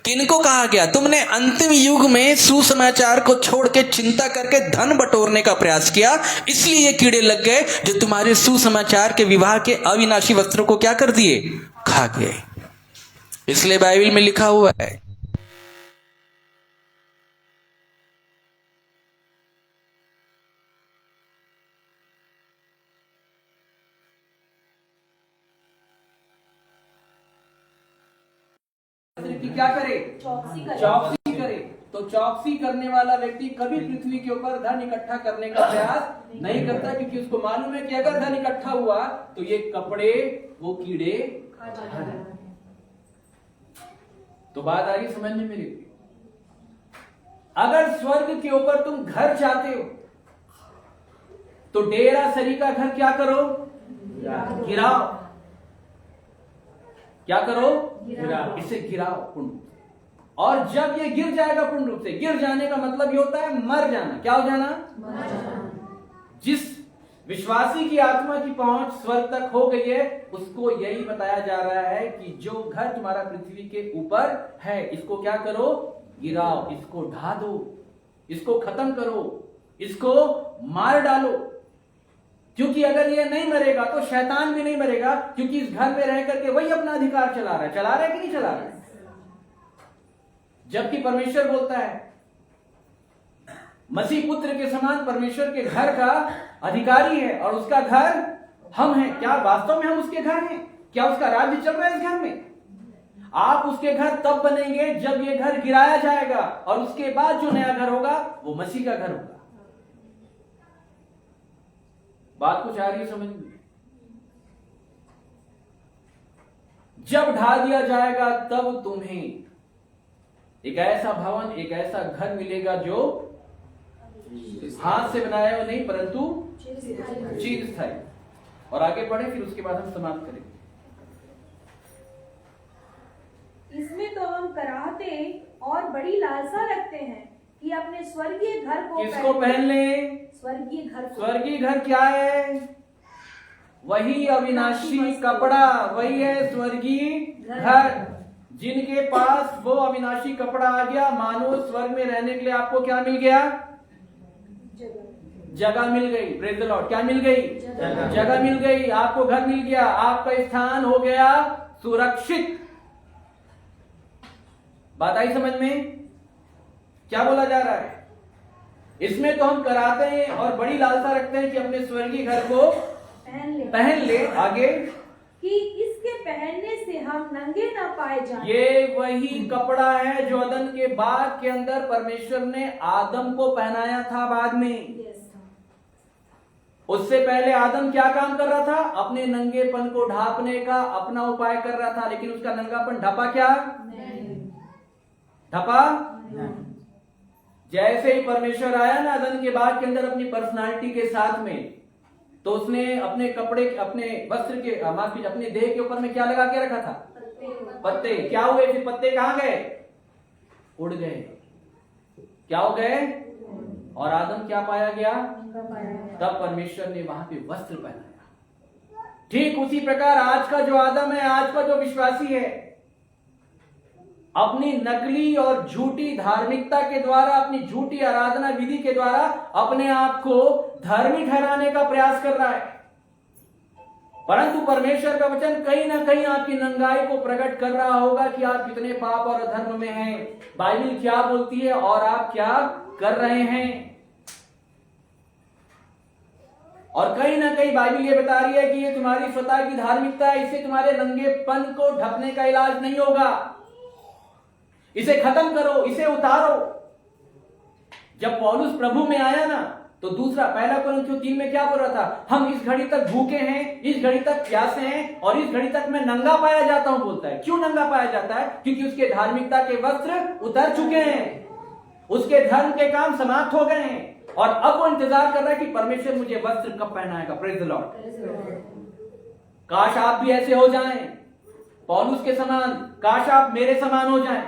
किनको कहा गया? तुमने अंतिम युग में सुसमाचार को छोड़ के चिंता करके धन बटोरने का प्रयास किया, इसलिए ये कीड़े लग गए जो तुम्हारे सुसमाचार के विवाह के अविनाशी वस्त्रों को क्या कर दिए? खा गए। इसलिए बाइबल में लिखा हुआ है, क्या करे? चौकसी करे। तो चौकसी करने वाला व्यक्ति कभी पृथ्वी के ऊपर धन इकट्ठा करने का प्रयास नहीं करता, क्योंकि उसको मालूम है कि अगर धन इकट्ठा हुआ तो ये कपड़े वो कीड़े खा जाएंगे। तो बात आ गई समझने मेरी। अगर स्वर्ग के ऊपर तुम घर चाहते हो, तो डेरा सरी का घर क्या करो? गिराओ। क्या करो? गिराओ। इसे गिराओ पूर्ण रूप से। और जब ये गिर जाएगा पूर्ण रूप से, गिर जाने का मतलब ये होता है मर जाना। क्या हो जाना? मर जाना। जिस विश्वासी की आत्मा की पहुंच स्वर्ग तक हो गई है, उसको यही बताया जा रहा है कि जो घर तुम्हारा पृथ्वी के ऊपर है, इसको क्या करो? गिराओ, इसको ढा दो, इसको खत्म करो, इसको मार डालो। क्योंकि अगर ये नहीं मरेगा तो शैतान भी नहीं मरेगा, क्योंकि इस घर में रह करके वही अपना अधिकार चला रहा है कि नहीं चला रहा है? जबकि परमेश्वर बोलता है मसीह पुत्र के समान परमेश्वर के घर का अधिकारी है और उसका घर हम हैं। क्या वास्तव में हम उसके घर हैं? क्या उसका राज्य चल रहा है इस घर में? आप उसके घर तब बनेंगे जब ये घर गिराया जाएगा, और उसके बाद जो नया घर होगा वो मसीह का घर होगा। बात कुछ आ रही है समझ में? जब ढा दिया जाएगा तब तुम्हें एक ऐसा भवन, एक ऐसा घर मिलेगा जो हाथ से बनाया हुआ नहीं परंतु चीज स्थायी। और आगे बढ़े, फिर उसके बाद हम समाप्त करेंगे। इसमें तो हम कराहते और बड़ी लालसा रखते हैं कि अपने स्वर्गीय घर को किसको पहन ले? स्वर्गीय घर को। स्वर्गीय घर क्या है? वही अविनाशी कपड़ा, वही है स्वर्गीय घर। जिनके पास वो अविनाशी कपड़ा आ गया, मानो स्वर्ग में रहने के लिए आपको क्या मिल गया? जगह मिल गई। Praise the Lord. क्या मिल गई? जगह मिल गई। आपको घर मिल गया, आपका स्थान हो गया सुरक्षित। बात आई समझ में? क्या बोला जा रहा है? इसमें तो हम कराते हैं और बड़ी लालसा रखते हैं कि अपने स्वर्गीय घर को पहन ले। आगे कि इसके पहनने से हम नंगे ना पाए जाएं। ये वही कपड़ा है जो अदन के बाग के अंदर परमेश्वर ने आदम को पहनाया था। बाद में उससे पहले आदम क्या काम कर रहा था? अपने नंगेपन को ढांपने का अपना उपाय कर रहा था, लेकिन उसका नंगापन ढपा क्या? ढपा। जैसे ही परमेश्वर आया ना अदन के बाग के अंदर अपनी पर्सनालिटी के साथ में, तो उसने अपने कपड़े, अपने वस्त्र के, माफ कीजिए, अपने देह के ऊपर में क्या लगा के रखा था? पत्ते। क्या हुए फिर? पत्ते कहां गए? उड़ गए। क्या हो गए? और आदम क्या पाया गया? तब परमेश्वर ने वहां पे वस्त्र पहनाया। ठीक उसी प्रकार आज का जो आदम है, आज का जो विश्वासी है, अपनी नकली और झूठी धार्मिकता के द्वारा, अपनी झूठी आराधना विधि के द्वारा अपने आप को धर्मी ठहराने का प्रयास कर रहा है। परंतु परमेश्वर का वचन कहीं ना कहीं आपकी नंगाई को प्रकट कर रहा होगा कि आप कितने पाप और अधर्म में हैं, बाइबल क्या बोलती है और आप क्या कर रहे हैं। और कहीं ना कहीं बाइबल ये बता रही है कि ये तुम्हारी स्वतः की धार्मिकता है, इससे तुम्हारे नंगेपन को ढकने का इलाज नहीं होगा। इसे खत्म करो, इसे उतारो। जब पौलुस प्रभु में आया ना, तो दूसरा पहला कोरिन्थियों 3 में क्या बोल रहा था? हम इस घड़ी तक भूखे हैं, इस घड़ी तक प्यासे हैं, और इस घड़ी तक मैं नंगा पाया जाता हूं बोलता है। क्यों नंगा पाया जाता है? क्योंकि उसके धार्मिकता के वस्त्र उतर चुके हैं, उसके धर्म के काम समाप्त हो गए हैं, और अब वो इंतजार कर रहा है कि परमेश्वर मुझे वस्त्र कब पहनाएगा। Praise the Lord. काश आप भी ऐसे हो जाएं, पौलुस के समान। काश आप मेरे समान हो जाएं।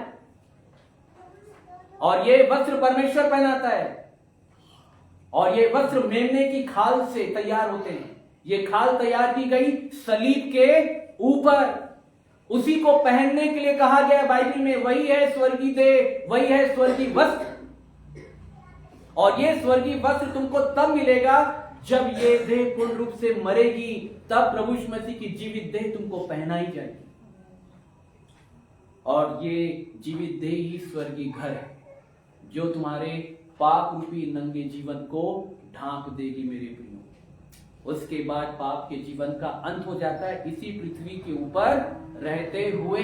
और ये वस्त्र परमेश्वर पहनाता है, और ये वस्त्र मेमने की खाल से तैयार होते हैं। ये खाल तैयार की गई सलीब के ऊपर, उसी को पहनने के लिए कहा गया है बाइबल में। वही है स्वर्गीय देह, वही है स्वर्गीय वस्त्र। और ये स्वर्गीय वस्त्र तुमको तब मिलेगा जब ये देह पूर्ण रूप से मरेगी, तब प्रभु यीशु मसीह की जीवित देह तुमको पहनाई जाएगी। और ये जीवित देह ही स्वर्गीय घर है, जो तुम्हारे पाप रूपी नंगे जीवन को ढांप देगी मेरे प्रियो। उसके बाद पाप के जीवन का अंत हो जाता है। इसी पृथ्वी के ऊपर रहते हुए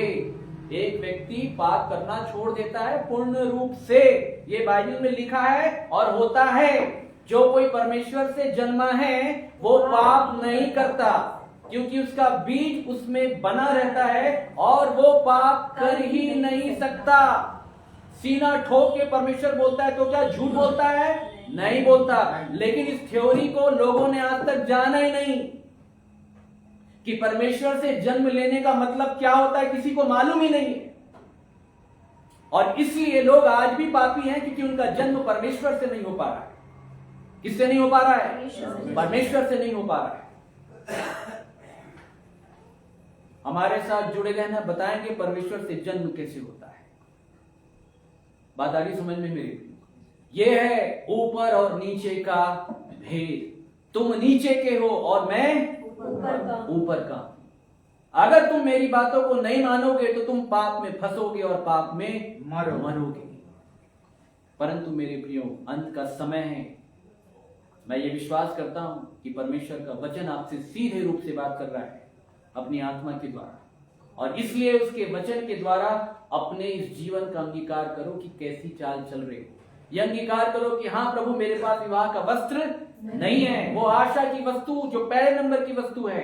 एक व्यक्ति पाप करना छोड़ देता है पूर्ण रूप से। ये बाइबल में लिखा है और होता है। जो कोई परमेश्वर से जन्मा है वो पाप नहीं करता, क्योंकि उसका बीज उसमें बना रहता है और वो पाप कर ही नहीं सकता। सीना ठोक के परमेश्वर बोलता है तो क्या झूठ बोलता है? नहीं बोलता। लेकिन इस थ्योरी को लोगों ने आज तक जाना ही नहीं कि परमेश्वर से जन्म लेने का मतलब क्या होता है, किसी को मालूम ही नहीं है। और इसलिए लोग आज भी पापी हैं, क्योंकि उनका जन्म परमेश्वर से नहीं हो पा रहा है। किससे नहीं हो पा रहा है? परमेश्वर से नहीं हो पा रहा है। हमारे साथ जुड़े रहना, बताएंगे परमेश्वर से जन्म कैसे होता है। बात आ रही समझ में मेरी? ये है ऊपर और नीचे का भेद। तुम नीचे के हो और मैं ऊपर का। अगर तुम मेरी बातों को नहीं मानोगे तो तुम पाप में फंसोगे और पाप में मरोगे। परंतु मेरे प्रियो, अंत का समय है। मैं ये विश्वास करता हूं कि परमेश्वर का वचन आपसे सीधे रूप से बात कर रहा है अपनी आत्मा के द्वारा, और इसलिए उसके वचन के द्वारा अपने इस जीवन का अंगीकार करो कि कैसी चाल चल रही हो। यह अंगीकार करो कि हाँ प्रभु, मेरे पास विवाह का वस्त्र नहीं है। वो आशा की वस्तु, जो पहले नंबर की वस्तु है,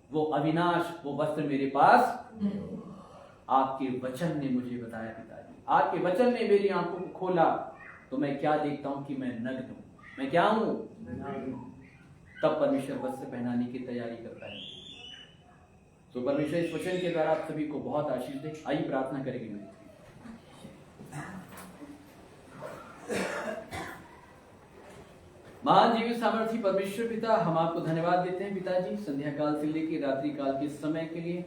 वो अविनाश, वो वस्त्र मेरे पास आपके वचन ने मुझे बताया पिताजी। आपके वचन ने मेरी आंखों को खोला तो मैं क्या देखता हूं कि मैं नग्न हूं। मैं क्या हूं? तब परमेश्वर वस्त्र पहनाने की तैयारी करता है। तो परमेश्वर इस वचन के द्वारा आप सभी को बहुत आशीष दे। आइए प्रार्थना करेंगे। महान जीवित सामर्थी परमेश्वर पिता, हम आपको धन्यवाद देते हैं पिताजी, संध्या काल से लेकर रात्रि काल के समय के लिए,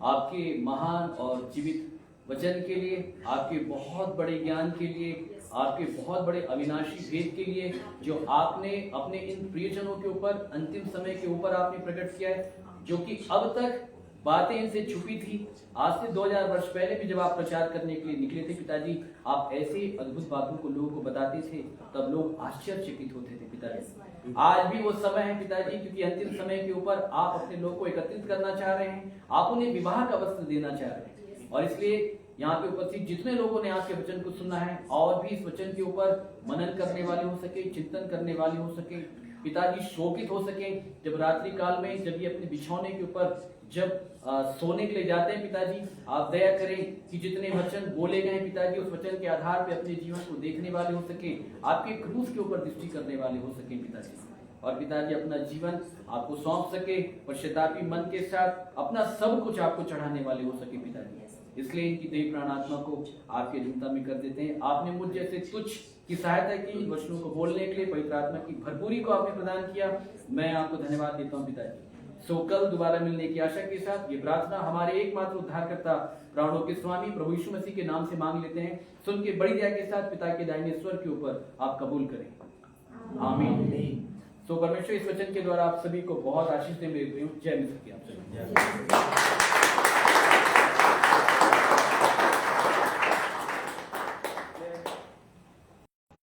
आपके महान और जीवित वचन के लिए, आपके बहुत बड़े ज्ञान के लिए, आपके बहुत बड़े अविनाशी भेद के लिए, जो आपने अपने इन प्रियजनों के ऊपर, अंतिम समय के ऊपर आपने प्रकट किया है, जो कि अब तक बातें इनसे छुपी थी। आज से 2000 वर्ष पहले भी जब आप प्रचार करने के लिए निकले थे पिताजी, आप ऐसे अद्भुत बातों को लोगों को बताते थे, तब लोग आश्चर्यचकित होते थे पिताजी। आज भी वो समय है पिताजी, क्योंकि अंतिम समय के ऊपर आप अपने लोग को एकत्रित करना चाह रहे हैं, आप उन्हें विवाह का वस्त्र देना चाह रहे हैं। और इसलिए यहाँ पे उपस्थित जितने लोगों ने आपके वचन को सुना है, और भी इस वचन के ऊपर मनन करने वाले हो सके, चिंतन करने वाले हो सके पिताजी, शोकित हो सके, जब रात्रि काल में जब ये अपने बिछौने के ऊपर जब सोने के लिए जाते हैं पिताजी, आप दया करें कि जितने वचन बोले गए हैं पिताजी, उस वचन के आधार पे अपने जीवन को देखने वाले हो सके, आपके क्रूस के ऊपर दृष्टि करने वाले हो सके पिताजी, और पिताजी अपना जीवन आपको सौंप सके, पश्चातापी मन के साथ अपना सब कुछ आपको चढ़ाने वाले हो सके पिताजी। इसलिए इनकी देह प्राण आत्मा को आपके अधीनता में कर देते हैं। आपने मुझ जैसे तुच्छ की सहायता की, वचनों को बोलने के लिए पवित्र आत्मा की भरपूरी को आपने प्रदान किया। मैं आपको धन्यवाद देता हूँ पिताजी। सो कल दोबारा मिलने की आशा के साथ ये प्रार्थना हमारे एकमात्र उद्धारकर्ता प्राणों के स्वामी प्रभु यीशु मसीह के नाम से मांग लेते हैं। सुन के बड़ी दया के साथ पिता के दाहिने स्वर के ऊपर आप कबूल करें। आमीन। सो परमेश्वर इस वचन के द्वारा आप सभी को बहुत आशीष दे। मेरे प्रियो, जय मसीह की आप सभी।